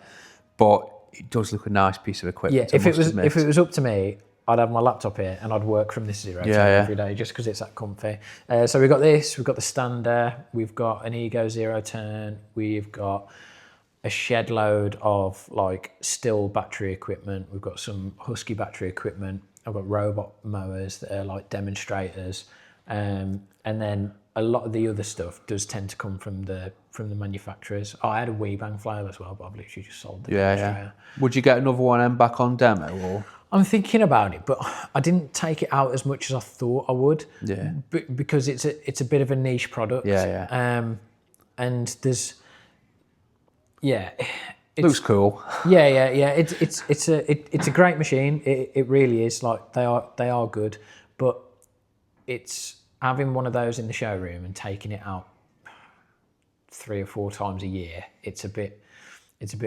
Speaker 1: but it does look a nice piece of equipment.
Speaker 2: Yeah, if it was up to me, I'd have my laptop here and I'd work from this zero turn every day just because it's that comfy. So we've got this, we've got the stander, we've got an Ego zero turn, we've got a shed load of like still battery equipment, we've got some Husky battery equipment, I've got robot mowers that are like demonstrators, and then a lot of the other stuff does tend to come from the manufacturers. I had a Weebang flail as well, but I've literally just sold the demonstrator.
Speaker 1: Would you get another one back on demo? Or?
Speaker 2: I'm thinking about it, but I didn't take it out as much as I thought I would.
Speaker 1: Yeah.
Speaker 2: Because it's a bit of a niche product. And there's, it
Speaker 1: looks cool.
Speaker 2: Yeah. It's a great machine. It really is. Like they are good, but it's having one of those in the showroom and taking it out 3 or 4 times a year. It's a bit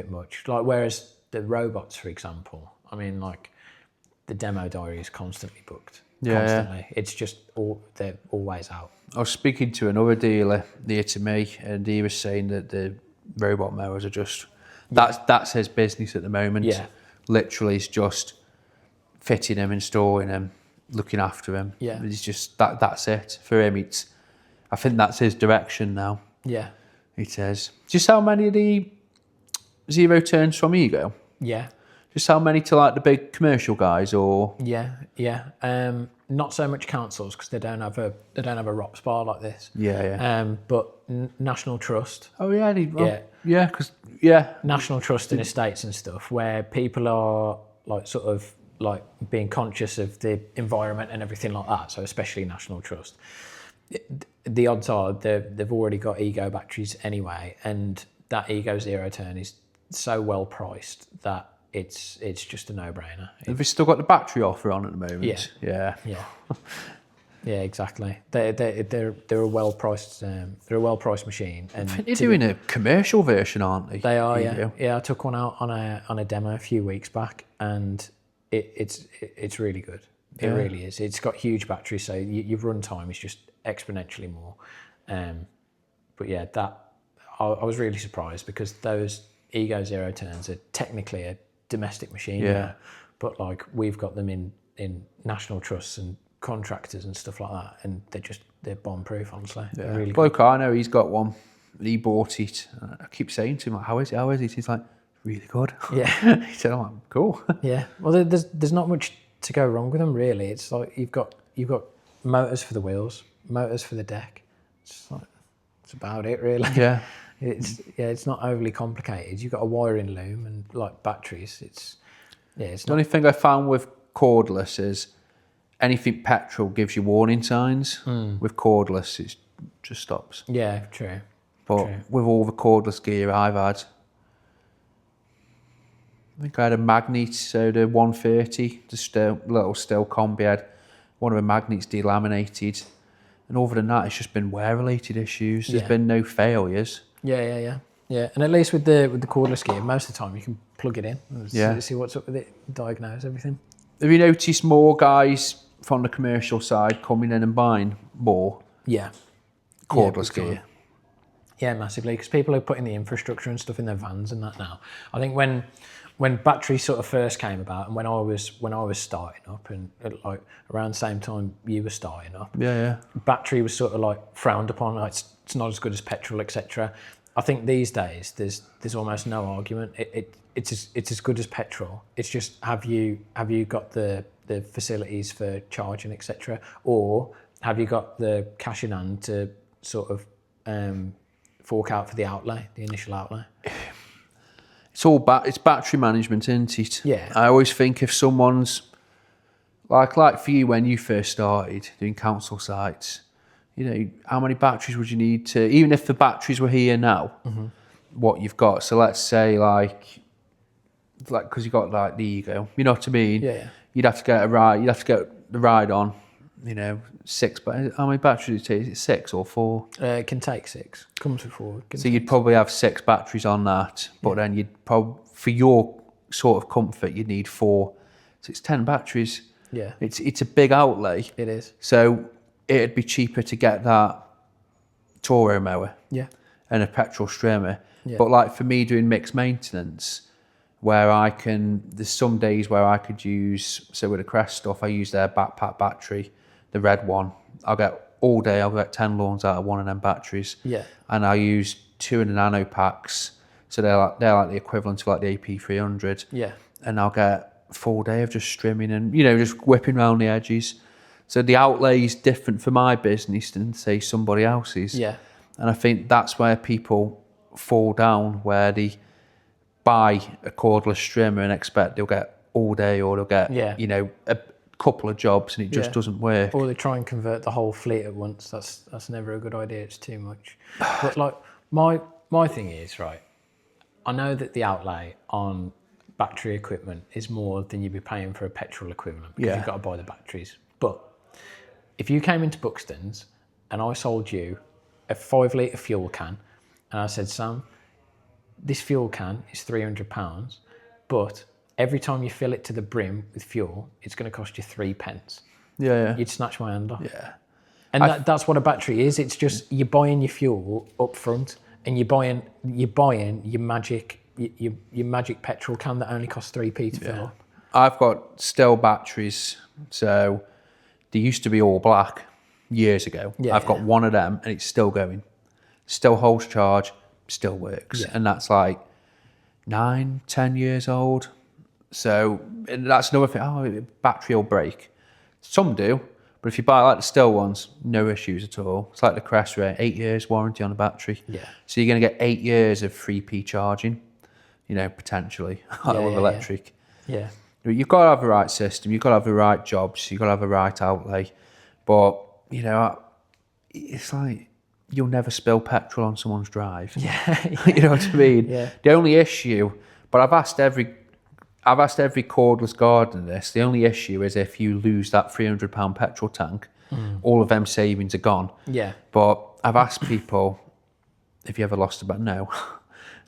Speaker 2: much. Like whereas the robots, for example, I mean, like the demo diary is constantly booked. Constantly. It's just they're always out.
Speaker 1: I was speaking to another dealer near to me, and he was saying that the robot mowers are just that's his business at the moment.
Speaker 2: Yeah.
Speaker 1: Literally, it's just fitting them, installing them, looking after them.
Speaker 2: Yeah.
Speaker 1: It's just that's it for him. I think that's his direction now.
Speaker 2: Yeah.
Speaker 1: It is. Just how many of the zero turns from Ego?
Speaker 2: Yeah.
Speaker 1: Just how many to like the big commercial guys, or?
Speaker 2: Yeah. Not so much councils because they don't have a ROPS bar like this. Yeah. But National Trust.
Speaker 1: Oh yeah. Because
Speaker 2: National Trust in estates and stuff where people are like sort of like being conscious of the environment and everything like that. So especially National Trust. The odds are they've already got Ego batteries anyway, and that Ego zero turn is so well priced that it's just a no-brainer.
Speaker 1: Have they still got the battery offer on at the moment?
Speaker 2: Yeah, exactly. They're a well-priced machine. And
Speaker 1: I think they're doing a commercial version, aren't they?
Speaker 2: They are, yeah. I took one out on a demo a few weeks back, and it's really good. It really is. It's got huge batteries, so your run time is just exponentially more. But yeah, I was really surprised because those Ego zero turns are technically a domestic machine, but like we've got them in National Trusts and contractors and stuff like that, and they're bomb proof, honestly.
Speaker 1: Yeah.
Speaker 2: Really
Speaker 1: bloke I know, he's got one. He bought it. I keep saying to him, like, how is it? He's like, really good.
Speaker 2: Yeah.
Speaker 1: He said, I'm cool.
Speaker 2: Yeah. Well, there's not much to go wrong with them, really. It's like you've got motors for the wheels, motors for the deck. It's about it, really.
Speaker 1: Yeah.
Speaker 2: It's not overly complicated. You've got a wiring loom and like batteries. It's
Speaker 1: the only thing I found with cordless is anything petrol gives you warning signs. With cordless, it just stops.
Speaker 2: Yeah, true.
Speaker 1: But with all the cordless gear I've had, I think I had a magnet, so the 130, the little still combi, had one of the magnets delaminated, And other than that, it's just been wear-related issues. There's been no failures.
Speaker 2: Yeah. And at least with the cordless gear, most of the time you can plug it in and see what's up with it, diagnose everything.
Speaker 1: Have you noticed more guys from the commercial side coming in and buying more cordless gear?
Speaker 2: Yeah, massively, because people are putting the infrastructure and stuff in their vans and that now. I think when batteries sort of first came about, and when I was starting up, and like around the same time you were starting up, battery was sort of like frowned upon. Like it's not as good as petrol, etc. I think these days there's almost no argument. It's as good as petrol. It's just have you got the facilities for charging, etc., or have you got the cash in hand to sort of fork out for the outlay, the initial outlay?
Speaker 1: It's battery management, isn't it?
Speaker 2: Yeah.
Speaker 1: I always think if someone's like for you when you first started doing council sites, how many batteries would you need to, even if the batteries were here now, what you've got. So let's say like because you got like the Ego, you know what I mean?
Speaker 2: Yeah.
Speaker 1: You'd have to get the ride on. 6, but how many batteries do you take? Is it 6 or 4?
Speaker 2: It can take 6. Comes with 4.
Speaker 1: So you'd probably have 6 batteries on that, but then you'd probably, for your sort of comfort, you'd need 4. So it's 10 batteries.
Speaker 2: Yeah.
Speaker 1: It's a big outlay.
Speaker 2: It is.
Speaker 1: So it'd be cheaper to get that Toro mower.
Speaker 2: Yeah.
Speaker 1: And a petrol strimmer.
Speaker 2: Yeah.
Speaker 1: But like for me doing mixed maintenance, where there's some days where I could use, so with the Kress stuff, I use their backpack battery, the red one. I'll get 10 lawns out of one of them batteries.
Speaker 2: Yeah.
Speaker 1: And I use 2 of the nano packs. So they're like the equivalent to like the AP300.
Speaker 2: Yeah.
Speaker 1: And I'll get a full day of just trimming and, just whipping around the edges. So the outlay is different for my business than, say, somebody else's.
Speaker 2: Yeah.
Speaker 1: And I think that's where people fall down, where they buy a cordless trimmer and expect they'll get all day, or they'll get, a couple of jobs, and it just doesn't work.
Speaker 2: Or they try and convert the whole fleet at once. That's never a good idea. It's too much. But like my thing is, right, I know that the outlay on battery equipment is more than you'd be paying for a petrol equivalent, because you've got to buy the batteries. But if you came into Buxtons and I sold you a 5-litre fuel can, and I said, Sam, this fuel can is £300, but every time you fill it to the brim with fuel, it's going to cost you 3 pence.
Speaker 1: Yeah.
Speaker 2: You'd snatch my hand off.
Speaker 1: Yeah.
Speaker 2: And that's what a battery is. It's just you're buying your fuel up front, and you're buying your magic petrol can that only costs 3p to fill up.
Speaker 1: I've got still batteries, so they used to be all black years ago. I've got one of them, and it's still going. Still holds charge, still works.
Speaker 2: Yeah.
Speaker 1: And that's like 9-10 years old. So that's another thing. Battery will break. Some do, but if you buy like the still ones, no issues at all. It's like the Kress rate, 8 years warranty on the battery.
Speaker 2: Yeah.
Speaker 1: So you're going to get 8 years of 3p charging, potentially, with electric.
Speaker 2: Yeah.
Speaker 1: You've got to have the right system. You've got to have the right jobs. You've got to have the right outlay. But, it's like you'll never spill petrol on someone's drive.
Speaker 2: Yeah.
Speaker 1: You know what I mean?
Speaker 2: Yeah.
Speaker 1: The only issue, but I've asked every cordless gardener this, the only issue is if you lose that £300 petrol tank, all of them savings are gone.
Speaker 2: Yeah.
Speaker 1: But I've asked people, have you ever lost a battery? No.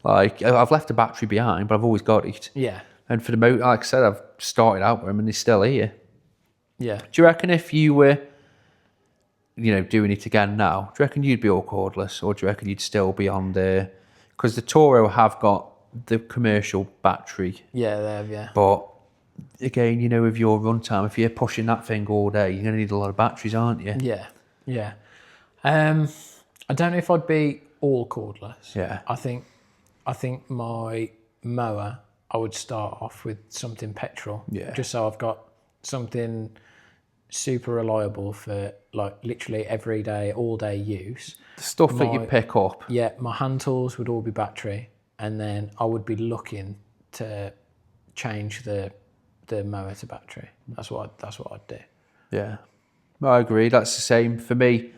Speaker 1: Like, I've left a battery behind, but I've always got it.
Speaker 2: Yeah.
Speaker 1: And for the most, like I said, I've started out with them and they're still here.
Speaker 2: Yeah.
Speaker 1: Do you reckon if you were, doing it again now, do you reckon you'd be all cordless, or do you reckon you'd still be on the, because the Toro have got the commercial battery.
Speaker 2: Yeah, they have, yeah.
Speaker 1: But again, with your runtime, if you're pushing that thing all day, you're going to need a lot of batteries, aren't you?
Speaker 2: Yeah, yeah. I don't know if I'd be all cordless.
Speaker 1: Yeah.
Speaker 2: I think my mower, I would start off with something petrol.
Speaker 1: Yeah.
Speaker 2: Just so I've got something super reliable for like literally every day, all day use.
Speaker 1: The stuff that you pick up.
Speaker 2: Yeah, my hand tools would all be battery, and then I would be looking to change the mower to battery. That's what I'd do.
Speaker 1: Yeah, I agree. That's the same for me.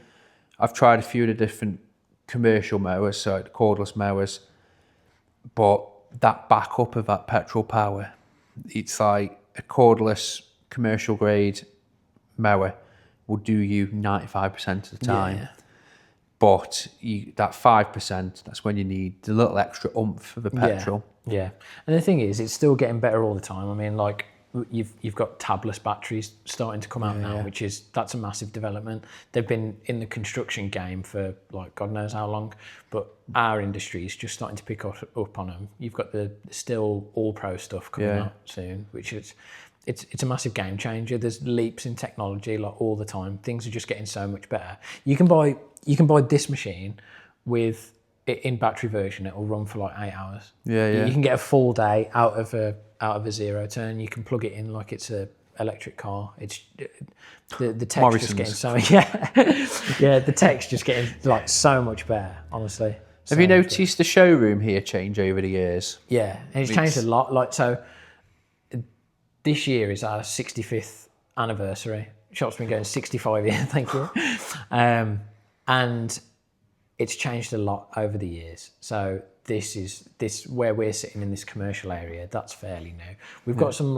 Speaker 1: I've tried a few of the different commercial mowers, so the cordless mowers, but that backup of that petrol power, it's like a cordless commercial grade mower will do you 95% of the time.
Speaker 2: Yeah.
Speaker 1: But that 5%, that's when you need the little extra oomph of the petrol.
Speaker 2: Yeah. And the thing is, it's still getting better all the time. I mean, like, you've got tabless batteries starting to come out now, that's a massive development. They've been in the construction game for like God knows how long, but our industry is just starting to pick up on them. You've got the still all pro stuff coming out soon, which is it's a massive game changer. There's leaps in technology like all the time. Things are just getting so much better. You can buy this machine with in battery version. It will run for like 8 hours.
Speaker 1: Yeah.
Speaker 2: You can get a full day out of a zero turn. You can plug it in like it's a electric car. It's the tech's
Speaker 1: Morrison's.
Speaker 2: just getting so the tech's just getting like so much better, honestly.
Speaker 1: Have you noticed the showroom here change over the years?
Speaker 2: Yeah, and it's changed a lot. Like, so this year is our 65th anniversary. Shop's been going 65 years, thank you. And it's changed a lot over the years. So this where we're sitting in this commercial area, that's fairly new. We've got some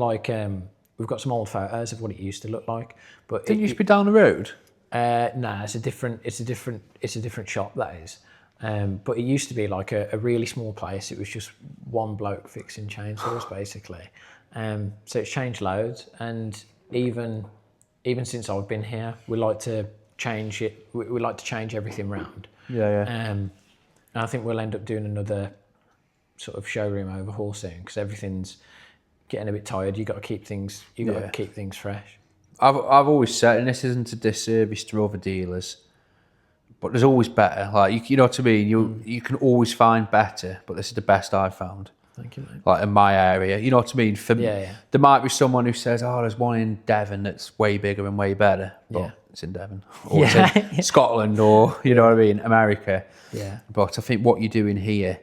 Speaker 2: we've got some old photos of what it used to look like. But
Speaker 1: Didn't it used to be down the road?
Speaker 2: No, it's a different shop, that is. But it used to be like a really small place. It was just one bloke fixing chainsaws basically. So it's changed loads, and even since I've been here, we like to change it. We like to change everything round. And I think we'll end up doing another sort of showroom overhaul soon because everything's getting a bit tired. You got to keep things. Got to keep things fresh.
Speaker 1: I've always said, and this isn't a disservice to other dealers, but there's always better. Like you know what I mean. You can always find better, but this is the best I've found.
Speaker 2: Thank you, mate.
Speaker 1: Like in my area, you know what I mean. There might be someone who says, "Oh, there's one in Devon that's way bigger and way better," but it's in Devon, or it's in Scotland, or you know what I mean, America.
Speaker 2: Yeah.
Speaker 1: But I think what you're doing here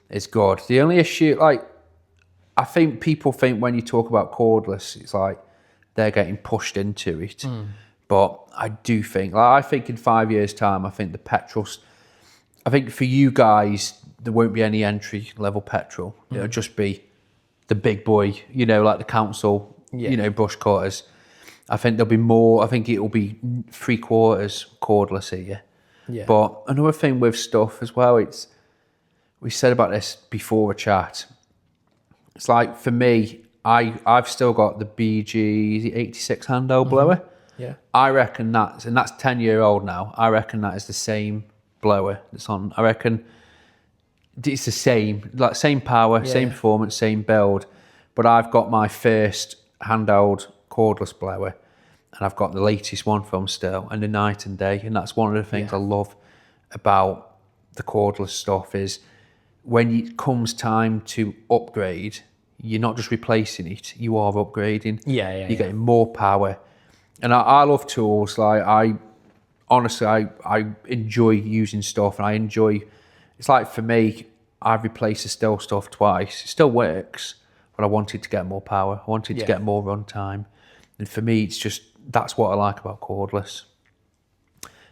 Speaker 1: is good. The only issue, like, I think people think when you talk about cordless, it's like they're getting pushed into it. But I do think, I think in 5 years' time, I think the petrol's, I think for you guys, there won't be any entry level petrol. It'll just be the big boy, you know, like the council, you know, brush cutters. I think there'll be more, I think it'll be 3/4 cordless here. Yeah. But another thing with stuff as well, we said about this before a chat. It's like, for me, I've still got the BG 86 handheld blower.
Speaker 2: Yeah.
Speaker 1: I reckon that's 10-year-old now. I reckon that is the same blower that's on. I reckon it's the same, like same power, same performance, same build. But I've got my first handheld cordless blower, and I've got the latest one from still, and the night and day. And that's one of the things I love about the cordless stuff is when it comes time to upgrade, you're not just replacing it, you are upgrading. You're getting more power. And I love tools. Like I enjoy using stuff, and I enjoy, it's like for me, I've replaced the still stuff twice. It still works, but I wanted to get more power. I wanted to get more run time. And for me, it's just, that's what I like about cordless.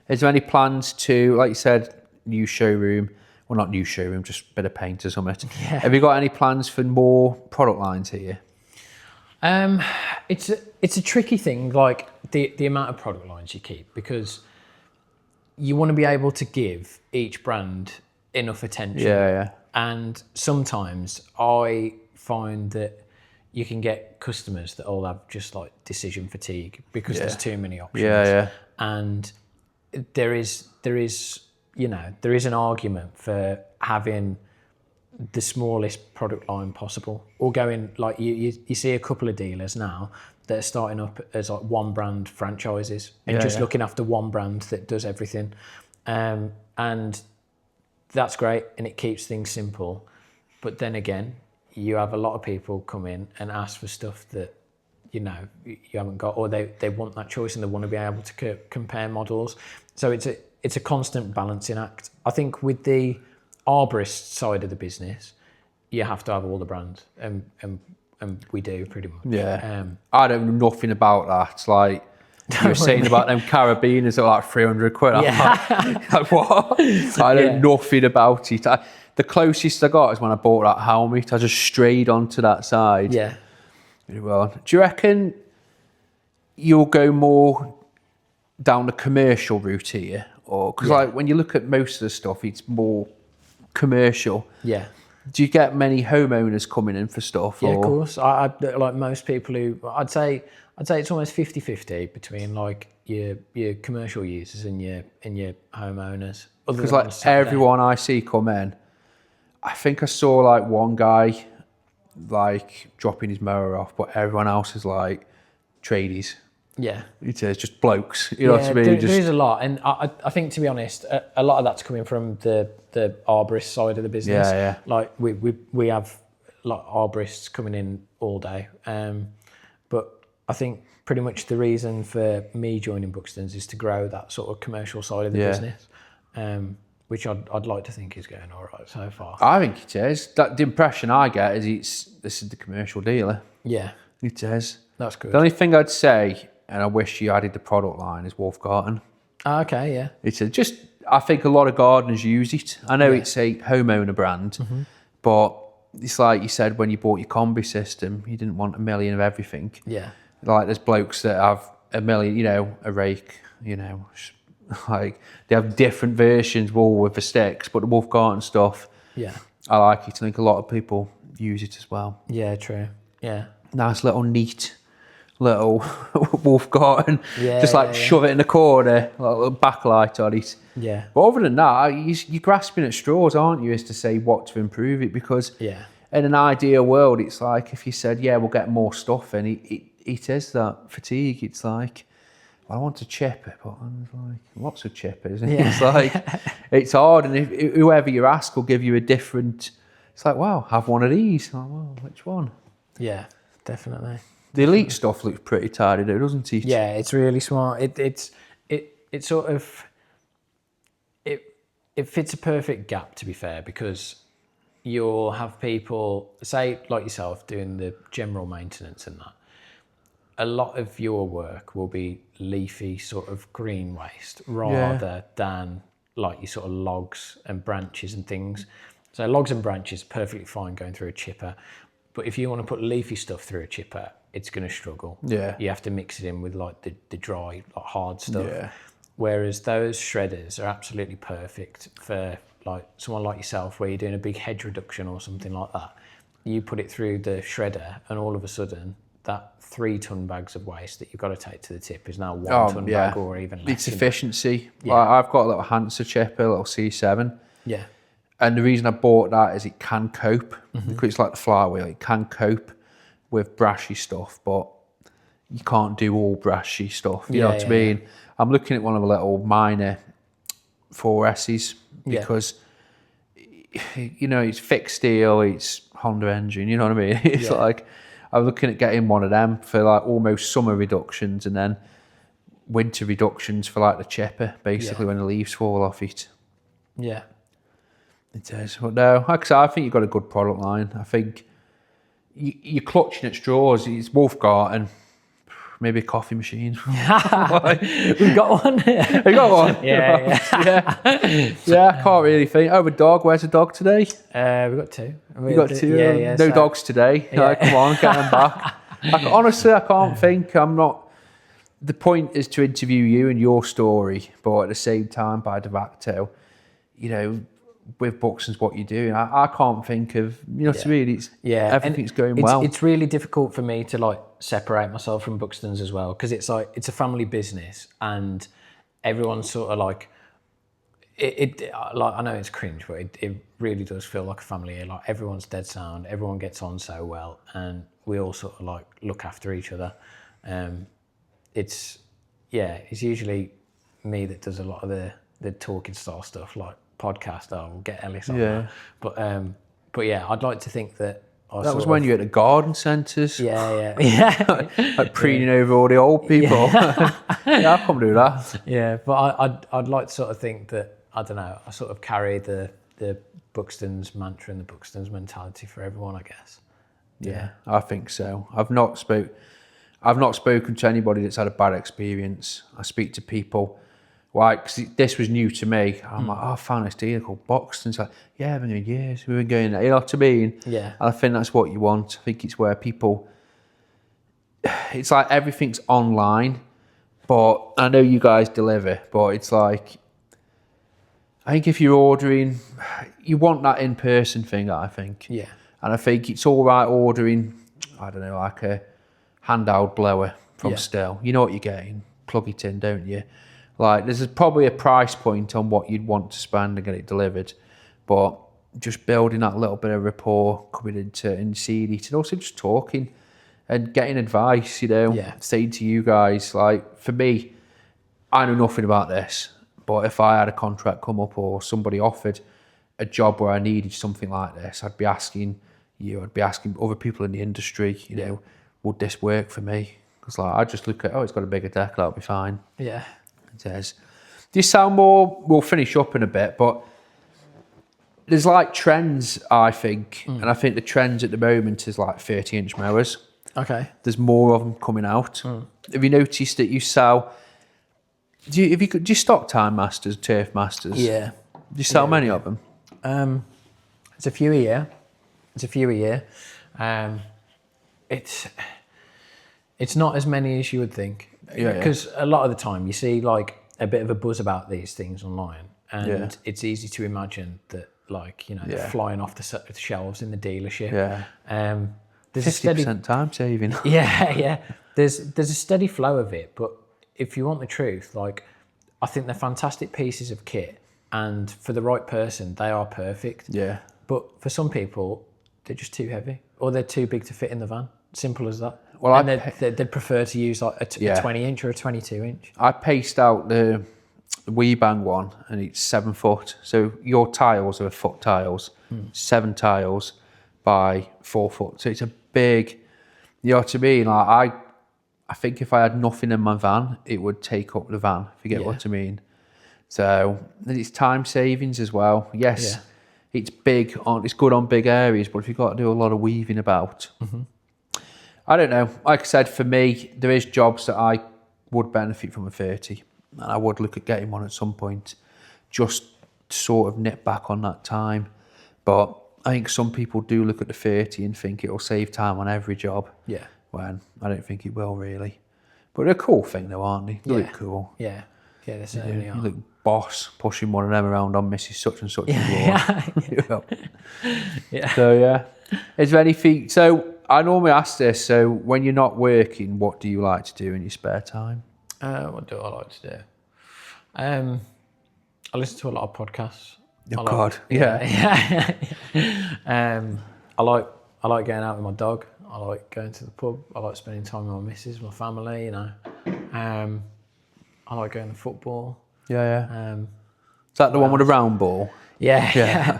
Speaker 1: Is there any plans to, like you said, new showroom? Well, not new showroom, just a bit of paint or something. Yeah. Have you got any plans for more product lines here?
Speaker 2: It's a tricky thing, like the amount of product lines you keep, because you want to be able to give each brand enough attention. And sometimes I find that you can get customers that all have just like decision fatigue because there's too many options. And there is an argument for having the smallest product line possible, or going like you see a couple of dealers now that are starting up as like one brand franchises and just looking after one brand that does everything. And that's great, and it keeps things simple. But then again, you have a lot of people come in and ask for stuff that you haven't got, or they want that choice and they want to be able to compare models. So it's a constant balancing act. I think with the arborist side of the business, you have to have all the brands, and we do pretty much.
Speaker 1: I don't know nothing about that. Like you were saying about them carabiners at like 300 quid. Like what? I know nothing about it. The closest I got is when I bought that helmet. I just strayed onto that side. Really well. Do you reckon you'll go more down the commercial route here, or because like when you look at most of the stuff, it's more commercial.
Speaker 2: Yeah.
Speaker 1: Do you get many homeowners coming in for stuff?
Speaker 2: Yeah,
Speaker 1: or?
Speaker 2: of course. I like most people who I'd say it's almost 50-50 between like your commercial users and your homeowners.
Speaker 1: Because like everyone I see come in, I think I saw like one guy like dropping his mower off, but everyone else is like tradies.
Speaker 2: Yeah,
Speaker 1: It's just blokes. You know what I mean?
Speaker 2: There is a lot, and I think, to be honest, a lot of that's coming from the arborist side of the business.
Speaker 1: Yeah.
Speaker 2: Like we have like arborists coming in all day, but I think pretty much the reason for me joining Buxtons is to grow that sort of commercial side of the business, which I'd like to think is going all right so far.
Speaker 1: I think it is. The impression I get is this is the commercial dealer.
Speaker 2: Yeah,
Speaker 1: it is.
Speaker 2: That's good.
Speaker 1: The only thing I'd say, and I wish you added the product line, is Wolf Garden.
Speaker 2: Okay, yeah.
Speaker 1: It's I think a lot of gardeners use it. I know it's a homeowner brand, but it's like you said when you bought your combi system, you didn't want a million of everything.
Speaker 2: Yeah.
Speaker 1: Like there's blokes that have a million, a rake, like they have different versions all with the sticks, but the Wolf Garden stuff, I like it. I think a lot of people use it as well.
Speaker 2: Yeah, true. Yeah.
Speaker 1: Nice little neat little Wolf Garden,
Speaker 2: Yeah,
Speaker 1: shove it in the corner, like a little backlight on it.
Speaker 2: Yeah.
Speaker 1: But other than that, you're grasping at straws, aren't you, as to say what to improve it? Because in an ideal world, it's like if you said, we'll get more stuff in, it is that fatigue. It's like, I want to chip it, but I'm like, what's a chipper? Isn't it? It's like, it's hard, and if whoever you ask will give you a different. It's like, wow, have one of these. Oh, well, which one? Yeah,
Speaker 2: definitely.
Speaker 1: The Elite stuff looks pretty tidy though, doesn't it?
Speaker 2: Yeah, it's really smart. It sort of it fits a perfect gap, to be fair, because you'll have people, say like yourself, doing the general maintenance and that. A lot of your work will be leafy sort of green waste rather than like your sort of logs and branches and things. So logs and branches are perfectly fine going through a chipper, but if you want to put leafy stuff through a chipper, it's going to struggle. Yeah. You have to mix it in with like the dry, like hard stuff. Yeah. Whereas those shredders are absolutely perfect for like someone like yourself, where you're doing a big hedge reduction or something like that. You put it through the shredder, and all of a sudden, that 3 ton bags of waste that you've got to take to the tip is now 1 ton bag or even less.
Speaker 1: It's efficiency. Yeah. I've got a little Hansa chipper, a little C7.
Speaker 2: Yeah.
Speaker 1: And the reason I bought that is it can cope, because it's like the flywheel. It can cope with brashy stuff, but you can't do all brashy stuff. You know what I mean? Yeah. I'm looking at one of the little minor 4S's because, it's fixed steel, it's Honda engine, you know what I mean? It's like, I'm looking at getting one of them for like almost summer reductions and then winter reductions for like the chipper, basically when the leaves fall off it. Yeah. It is. But no, like I said, I think you've got a good product line. I think you're clutching at straws. It's Wolf Garden, maybe a coffee machine.
Speaker 2: We've got one.
Speaker 1: You got one? Yeah. I can't really think. Oh, a dog. Where's the dog today?
Speaker 2: We've got 2.
Speaker 1: You got 2? Yeah. No dogs today. Yeah. Like, come on, get them back. Honestly, I can't think. I'm not. The point is to interview you and your story, but at the same time, by de facto, with Buxtons, what you're doing, I can't think of, to me, it's everything's going well.
Speaker 2: It's really difficult for me to like separate myself from Buxtons as well, because it's like, it's a family business and everyone's sort of like, like, I know it's cringe, but it really does feel like a family here. Like everyone's dead sound, everyone gets on so well, and we all sort of like look after each other. It's usually me that does a lot of the talking style stuff, like podcast. We'll get Ellis on that. But yeah, I'd like to think that
Speaker 1: that was when you were at the garden centres.
Speaker 2: Yeah.
Speaker 1: Like preening over all the old people. I can't do that.
Speaker 2: Yeah, but I'd like to sort of think that, I don't know, I sort of carry the Buxtons mantra and the Buxtons mentality for everyone, I guess.
Speaker 1: Yeah, I think so. I've not spoken to anybody that's had a bad experience. I speak to people. Like, 'cause this was new to me. I'm like, I found this dealer called Buxtons. Like, I've been doing years. We've been going there. You know what I mean?
Speaker 2: Yeah.
Speaker 1: And I think that's what you want. I think it's where people, it's like everything's online, But I know you guys deliver, but it's like, I think if you're ordering, you want that in-person thing, I think.
Speaker 2: Yeah.
Speaker 1: And I think it's all right ordering, I don't know, like a handheld blower from Still. You know what you're getting. Plug it in, don't you? Like, there's probably a price point on what you'd want to spend and get it delivered. But just building that little bit of rapport, coming into and seeing it, and also just talking and getting advice, you know, saying to you guys, like, for me, I know nothing about this, but if I had a contract come up or somebody offered a job where I needed something like this, I'd be asking you, I'd be asking other people in the industry, you know, would this work for me? Because like, I just look at, it's got a bigger deck, that'll be fine.
Speaker 2: Yeah.
Speaker 1: It says, do you sound more, we'll finish up in a bit, but there's like trends, I think, and I think the trends at the moment is like 30-inch mowers.
Speaker 2: Okay.
Speaker 1: There's more of them coming out. Have you noticed that you sell? Do you stock Time Masters, Turf Masters?
Speaker 2: Yeah.
Speaker 1: Do you sell many of them?
Speaker 2: It's a few a year. It's not as many as you would think. Because a lot of the time you see like a bit of a buzz about these things online, and it's easy to imagine that, like, you know, they're flying off the shelves in the dealership.
Speaker 1: Yeah.
Speaker 2: There's
Speaker 1: 50% time saving.
Speaker 2: Yeah. There's a steady flow of it, but if you want the truth, like, I think they're fantastic pieces of kit, and for the right person, they are perfect.
Speaker 1: Yeah.
Speaker 2: But for some people, they're just too heavy, or they're too big to fit in the van. Simple as that.
Speaker 1: Well,
Speaker 2: and they'd prefer to use like a 20-inch or a 22-inch.
Speaker 1: I paced out the WeBang one, and it's 7 foot. So your tiles are 1-foot tiles, 7 tiles by 4 foot. So it's a big, you know what I mean? Like, I think if I had nothing in my van, it would take up the van, if you get what I mean. So it's time savings as well. Yes, it's big it's good on big areas, but if you've got to do a lot of weaving about, I don't know. Like I said, for me, there is jobs that I would benefit from a 30, and I would look at getting one at some point, just to sort of nip back on that time. But I think some people do look at the 30 and think it'll save time on every job. Yeah. When I don't think it will really. But they're a cool thing though, aren't they? They look cool.
Speaker 2: Yeah, they certainly are.
Speaker 1: You look boss pushing one of them around on Mrs. Such and Such's lawn. So is there anything? So I normally ask this. So when you're not working, what do you like to do in your spare time?
Speaker 2: What do I like to do? I listen to a lot of podcasts. I like going out with my dog. I like going to the pub. I like spending time with my missus, my family, you know. I like going to football.
Speaker 1: Is that the one with the round ball?
Speaker 2: Yeah.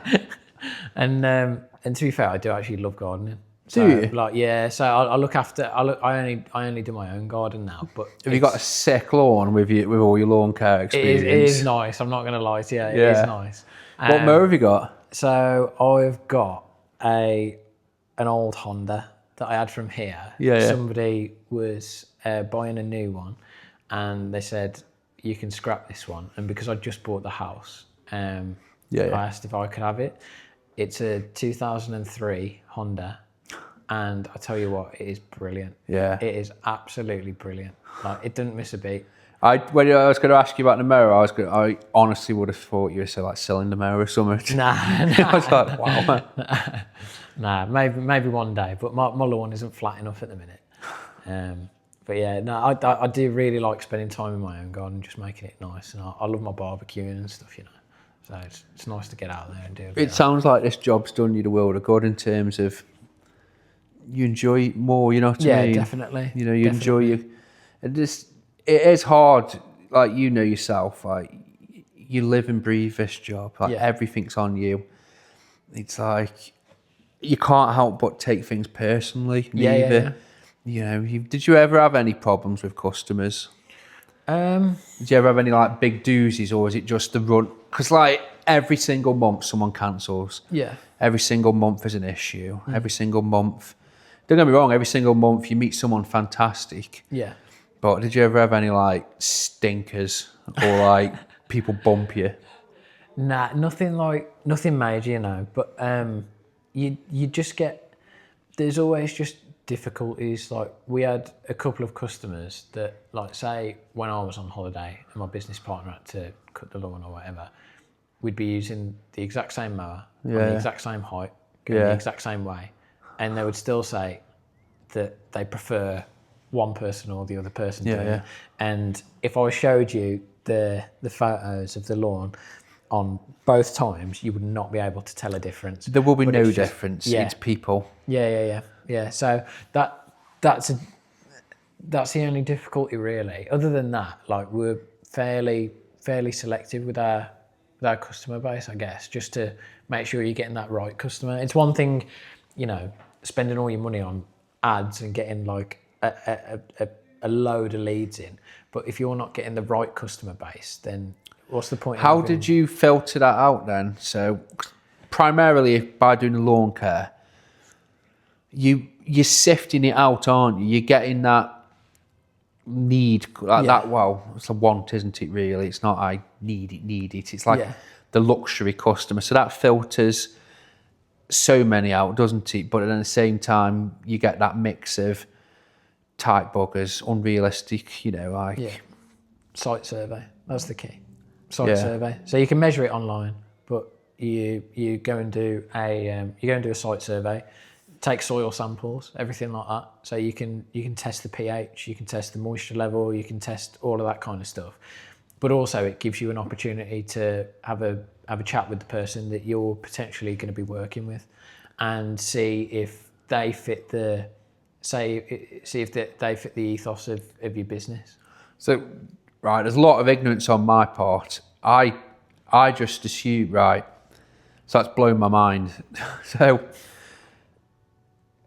Speaker 2: And to be fair, I do actually love gardening.
Speaker 1: Do you?
Speaker 2: Like, so I look after. I only do my own garden now. But
Speaker 1: have you got a sick lawn with all your lawn care experience?
Speaker 2: It is nice. I'm not going to lie to you. It is nice.
Speaker 1: What mower have you got?
Speaker 2: So I've got an old Honda that I had from here. Somebody was buying a new one, and they said, you can scrap this one. And because I just bought the house, I asked if I could have it. It's a 2003 Honda, and I tell you what, it is brilliant. Yeah, it is absolutely brilliant. Like, it didn't miss a beat.
Speaker 1: When I was going to ask you about the mower, I honestly would have thought you were like selling the mower or something.
Speaker 2: Nah,
Speaker 1: I was like, wow.
Speaker 2: Nah, maybe one day, but my lawn isn't flat enough at the minute. But yeah, no, I do really like spending time in my own garden, just making it nice, and I love my barbecuing and stuff, you know. So it's nice to get out there and do it.
Speaker 1: It sounds like this job's done you the world of good in terms of you enjoy it more, you know what I mean?
Speaker 2: Yeah, definitely.
Speaker 1: You know, you enjoy it. And it is hard, like, you know yourself, like, you live and breathe this job, like everything's on you. It's like, you can't help but take things personally. You know, did you ever have any problems with customers? Did you ever have any like big doozies, or is it just the run? Because like every single month someone cancels. Yeah. Every single month is an issue. Every single month. Don't get me wrong. Every single month you meet someone fantastic. Yeah. But did you ever have any like stinkers or like people bump you?
Speaker 2: Nah, nothing major, you know. But you just get. There's always just difficulties. Like we had a couple of customers that, like, say when I was on holiday and my business partner had to cut the lawn or whatever, we'd be using the exact same mower on the exact same height, going the exact same way, and they would still say that they prefer one person or the other person doing it. And if I showed you the photos of the lawn on both times, you would not be able to tell a difference.
Speaker 1: There will be no difference. It's people.
Speaker 2: Yeah. So that's the only difficulty really. Other than that, like we're fairly selective with our customer base, I guess, just to make sure you're getting that right customer. It's one thing, you know, spending all your money on ads and getting like a load of leads in, but if you're not getting the right customer base, then what's the point?
Speaker 1: How did you filter that out then? So primarily by doing the lawn care, you're sifting it out, aren't you? You're getting that need, that, well, it's a want, isn't it really? It's not I need it. It's like the luxury customer. So that filters so many out, doesn't it? But at the same time, you get that mix of tight buggers, unrealistic, you know, like...
Speaker 2: Site survey, that's the key. Site survey. So you can measure it online, but you go and do a site survey, take soil samples, everything like that. So you can test the pH, you can test the moisture level, you can test all of that kind of stuff. But also it gives you an opportunity to have a chat with the person that you're potentially going to be working with, and see if they fit the they fit the ethos of your business.
Speaker 1: So, right, there's a lot of ignorance on my part. I just assume, right, so that's blown my mind. So,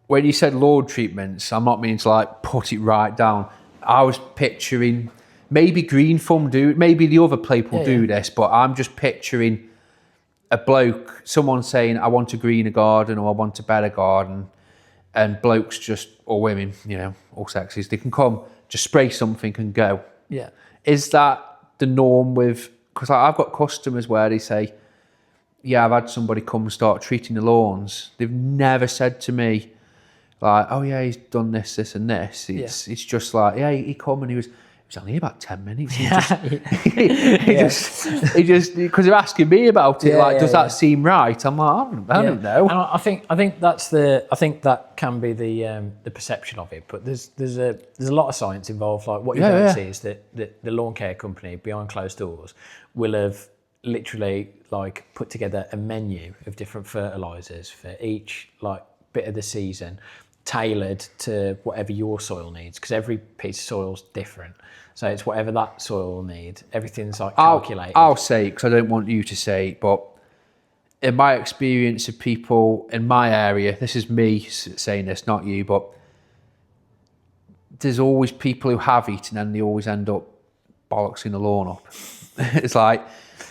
Speaker 1: when you said lawn treatments, I'm not meaning to like put it right down. I was picturing maybe Green Thumb do, maybe the other people do this, but I'm just picturing a bloke, someone saying, I want a greener garden or I want a better garden. And blokes just, or women, you know, all sexes, they can come, just spray something and go.
Speaker 2: Yeah.
Speaker 1: Is that the norm with, because I've got customers where they say, yeah, I've had somebody come and start treating the lawns. They've never said to me, like, oh yeah, he's done this and this. It's just like, yeah, he come and he was only about 10 minutes. He just, because they're asking me about it, does that seem right? I'm like, I don't know.
Speaker 2: And I think that can be the perception of it, but there's a lot of science involved. Like what you don't see is that the lawn care company behind closed doors will have literally like put together a menu of different fertilizers for each like bit of the season, tailored to whatever your soil needs, because every piece of soil's different. So it's whatever that soil will need. Everything's like calculated.
Speaker 1: I'll say it because I don't want you to say it, but in my experience of people in my area, this is me saying this, not you, but there's always people who have it and then they always end up bollocksing the lawn up. It's like,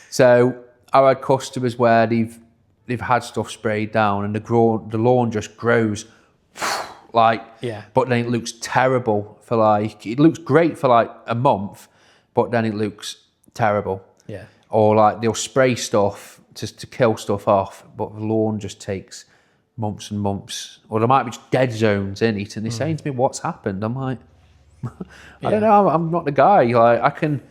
Speaker 1: so I had customers where they've had stuff sprayed down and the lawn just grows but then it looks terrible for like, it looks great for like a month, but then it looks terrible.
Speaker 2: Yeah.
Speaker 1: Or like they'll spray stuff just to kill stuff off, but the lawn just takes months and months. Or there might be just dead zones in it and they're saying to me, what's happened? I'm like, I don't know, I'm not the guy. Like I can,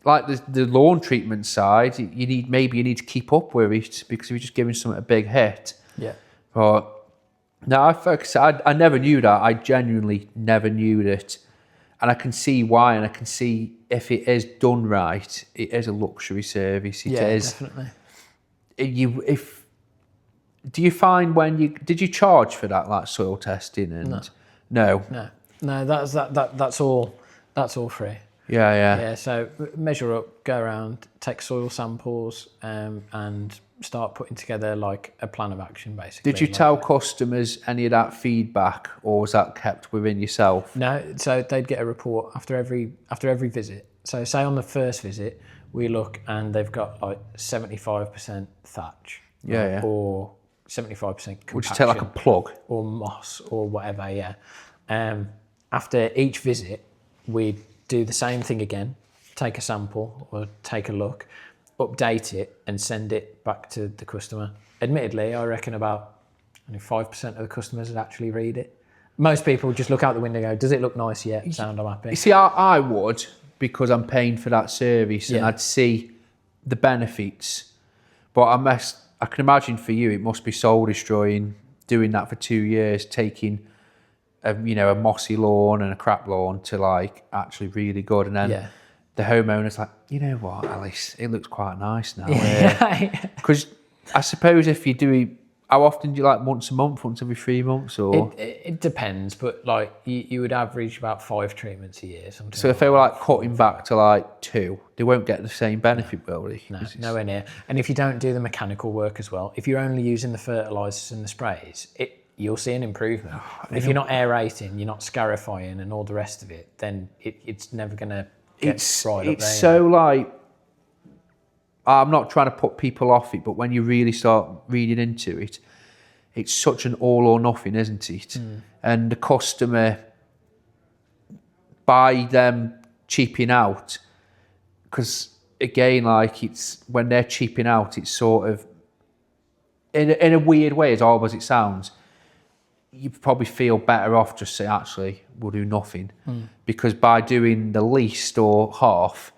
Speaker 1: like the lawn treatment side, you need to keep up with it, because if you're just giving something a big hit.
Speaker 2: Yeah.
Speaker 1: But no, I never knew that. I genuinely never knew that. And I can see why, and I can see if it is done right, it is a luxury service. It is.
Speaker 2: Definitely.
Speaker 1: Do you find did you charge for that, like soil testing? And no.
Speaker 2: That's all free.
Speaker 1: Yeah.
Speaker 2: So measure up, go around, take soil samples, and start putting together like a plan of action, basically.
Speaker 1: Did you tell customers any of that feedback, or was that kept within yourself?
Speaker 2: No, so they'd get a report after every visit. So say on the first visit, we look and they've got like 75% thatch. Or 75% compaction.
Speaker 1: Would you take like a plug?
Speaker 2: Or moss or whatever, After each visit, we'd do the same thing again, take a sample or take a look, update it and send it back to the customer. Admittedly, I reckon about 5% of the customers would actually read it, Most people just look out the window and go, does it look nice yet? Sound, I'm happy.
Speaker 1: You see, I would, because I'm paying for that service and I'd see the benefits. But I can imagine for you, it must be soul destroying doing that for 2 years, taking a mossy lawn and a crap lawn to like actually really good. And then the homeowner's like, you know what, Ellis, it looks quite nice now. Because I suppose if you do, how often do you like once a month, once every 3 months, or?
Speaker 2: It depends, but like you would average about 5 treatments a year.
Speaker 1: So if they were like cutting back to like 2, they won't get the same benefit, will they?
Speaker 2: No, nowhere near. And if you don't do the mechanical work as well, if you're only using the fertilisers and the sprays, you'll see an improvement. If you're not aerating, you're not scarifying and all the rest of it, then it's never going to get right up there.
Speaker 1: It's so like, I'm not trying to put people off it, but when you really start reading into it, it's such an all or nothing, isn't it? And the customer, by them cheaping out, because again, like it's when they're cheaping out, it's sort of, in a weird way, as horrible as it sounds, you probably feel better off just say, actually, we'll do nothing. Because by doing the least or half,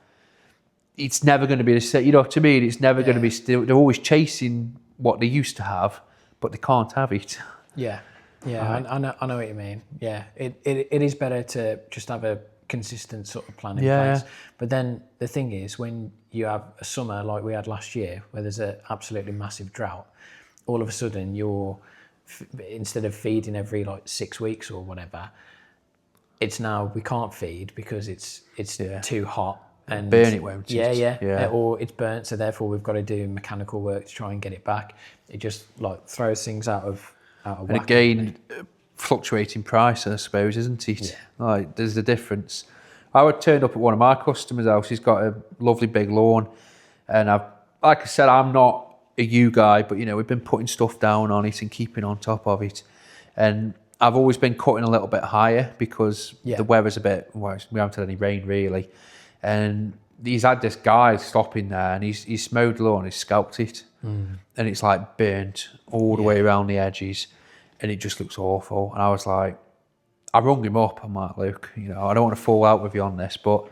Speaker 1: it's never going to be the same. You know what I mean? It's never going to be still. They're always chasing what they used to have, but they can't have it.
Speaker 2: Yeah. I know what you mean. Yeah, it is better to just have a consistent sort of plan in place. But then the thing is, when you have a summer like we had last year, where there's an absolutely massive drought, all of a sudden you're, instead of feeding every like 6 weeks or whatever, it's now we can't feed because it's too hot. And
Speaker 1: burn it, won't it?
Speaker 2: Yeah. Or it's burnt, so therefore we've got to do mechanical work to try and get it back. It just like throws things out of
Speaker 1: and
Speaker 2: whack.
Speaker 1: Again, fluctuating price, I suppose, isn't it? Yeah. Like there's the difference. I would turn up at one of my customers' house. He's got a lovely big lawn, and like I said, I'm not a you guy, but we've been putting stuff down on it and keeping on top of it, and I've always been cutting a little bit higher because the weather's a bit. Well, we haven't had any rain really. And he's had this guy stopping there, and he's mowed the lawn, he's scalped it, and it's like burnt all the way around the edges, and it just looks awful. And I was like, I rung him up. I'm like, look, I don't want to fall out with you on this, but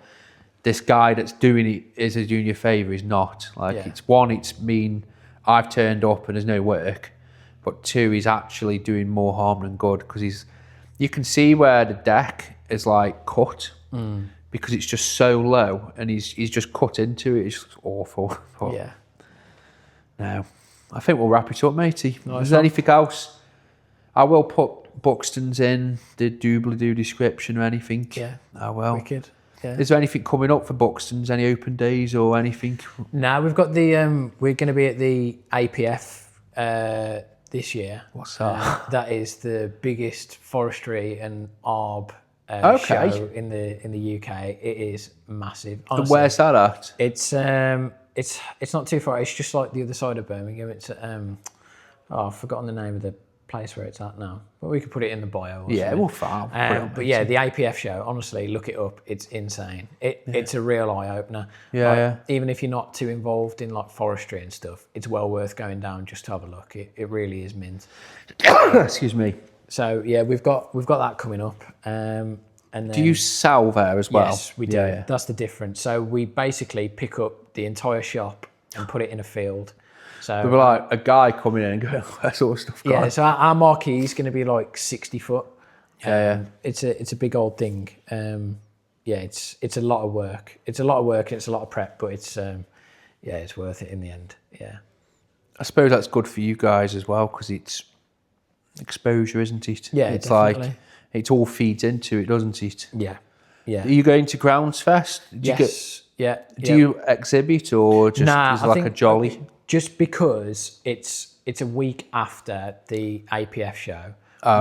Speaker 1: this guy that's doing it is a doing you a favour. He's not. Like it's mean I've turned up and there's no work, but 2, he's actually doing more harm than good because you can see where the deck is like cut. Because it's just so low, and he's just cut into it. It's just awful. But no, I think we'll wrap it up, matey. Is there anything else? I will put Buxtons in the doobly-doo description or anything. Yeah, I will.
Speaker 2: Wicked. Yeah.
Speaker 1: Is there anything coming up for Buxtons? Any open days or anything?
Speaker 2: No, we've got the. We're going to be at the APF this year.
Speaker 1: What's that?
Speaker 2: That is the biggest forestry and arb show in the UK. It is massive. Honestly,
Speaker 1: and where's that at?
Speaker 2: It's not too far. It's just like the other side of Birmingham. It's I've forgotten the name of the place where it's at now, but we could put it in the bio.
Speaker 1: We'll file.
Speaker 2: But yeah, the APF show. Honestly, look it up. It's insane. It's a real eye opener. Even if you're not too involved in like forestry and stuff, it's well worth going down just to have a look. It really is mint.
Speaker 1: Excuse me.
Speaker 2: So yeah, we've got that coming up. And then,
Speaker 1: do you sell there as well?
Speaker 2: Yes, we do. Yeah. That's the difference. So we basically pick up the entire shop and put it in a field. So
Speaker 1: we were like a guy coming in and going, that sort of stuff.
Speaker 2: Yeah. So our marquee is going to be like 60 foot. It's a big old thing. It's a lot of work. It's a lot of work and it's a lot of prep, but it's worth it in the end. Yeah.
Speaker 1: I suppose that's good for you guys as well because it's exposure, isn't it?
Speaker 2: Yeah,
Speaker 1: it's
Speaker 2: definitely.
Speaker 1: Like it all feeds into it, doesn't it?
Speaker 2: Yeah. Are
Speaker 1: you going to Grounds Fest?
Speaker 2: Yes.
Speaker 1: Do you exhibit or just is it like a jolly?
Speaker 2: Just because it's a week after the APF show,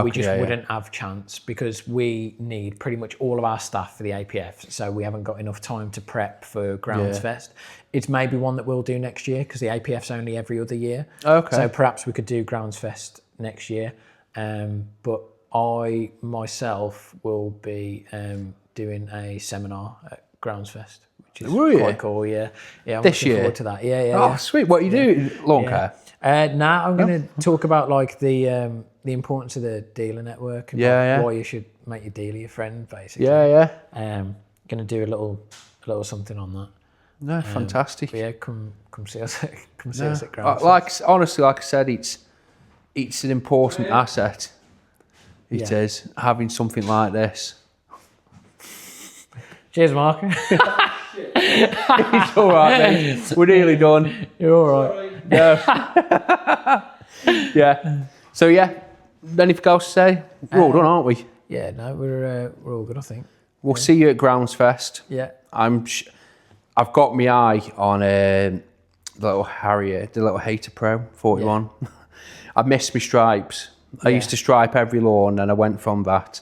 Speaker 2: we just wouldn't have chance because we need pretty much all of our staff for the APF, so we haven't got enough time to prep for Grounds Fest. It's maybe one that we'll do next year because the APF's only every other year. Okay. So perhaps we could do Grounds Fest next year. But I myself will be doing a seminar at Grounds Fest, which is
Speaker 1: Were you?
Speaker 2: quite cool. Yeah, I'm
Speaker 1: This
Speaker 2: looking
Speaker 1: year?
Speaker 2: forward to that. Yeah.
Speaker 1: Oh, sweet. What are you doing? Lawn care?
Speaker 2: Now I'm going to talk about like the importance of the dealer network and why you should make your dealer your friend, basically.
Speaker 1: Yeah.
Speaker 2: Going to do a little something on that.
Speaker 1: No, fantastic.
Speaker 2: Yeah, come see us. Come see us at Ground.
Speaker 1: Honestly, like I said, it's an important asset. It is having something like this.
Speaker 2: Cheers, Mark.
Speaker 1: It's all right, mate. We're nearly done.
Speaker 2: You're all right.
Speaker 1: Yeah. So anything else to say? We're all done, aren't we?
Speaker 2: Yeah, no, we're all good, I think.
Speaker 1: We'll see you at Grounds Fest.
Speaker 2: Yeah.
Speaker 1: I've got my eye on the little Harrier, the little Hater Pro 41. Yeah. I missed my stripes. I used to stripe every lawn, and I went from that.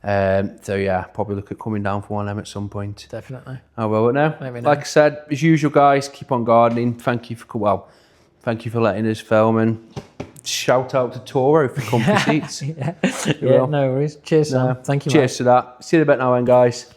Speaker 1: Probably look at coming down for one of them at some point.
Speaker 2: Definitely.
Speaker 1: I will now. Like I said, as usual, guys, keep on gardening. Thank you for letting us film, and shout out to Toro for comfy seats.
Speaker 2: No worries. Cheers, Sam. Thank you.
Speaker 1: Cheers to that. See you in a bit now, then, guys.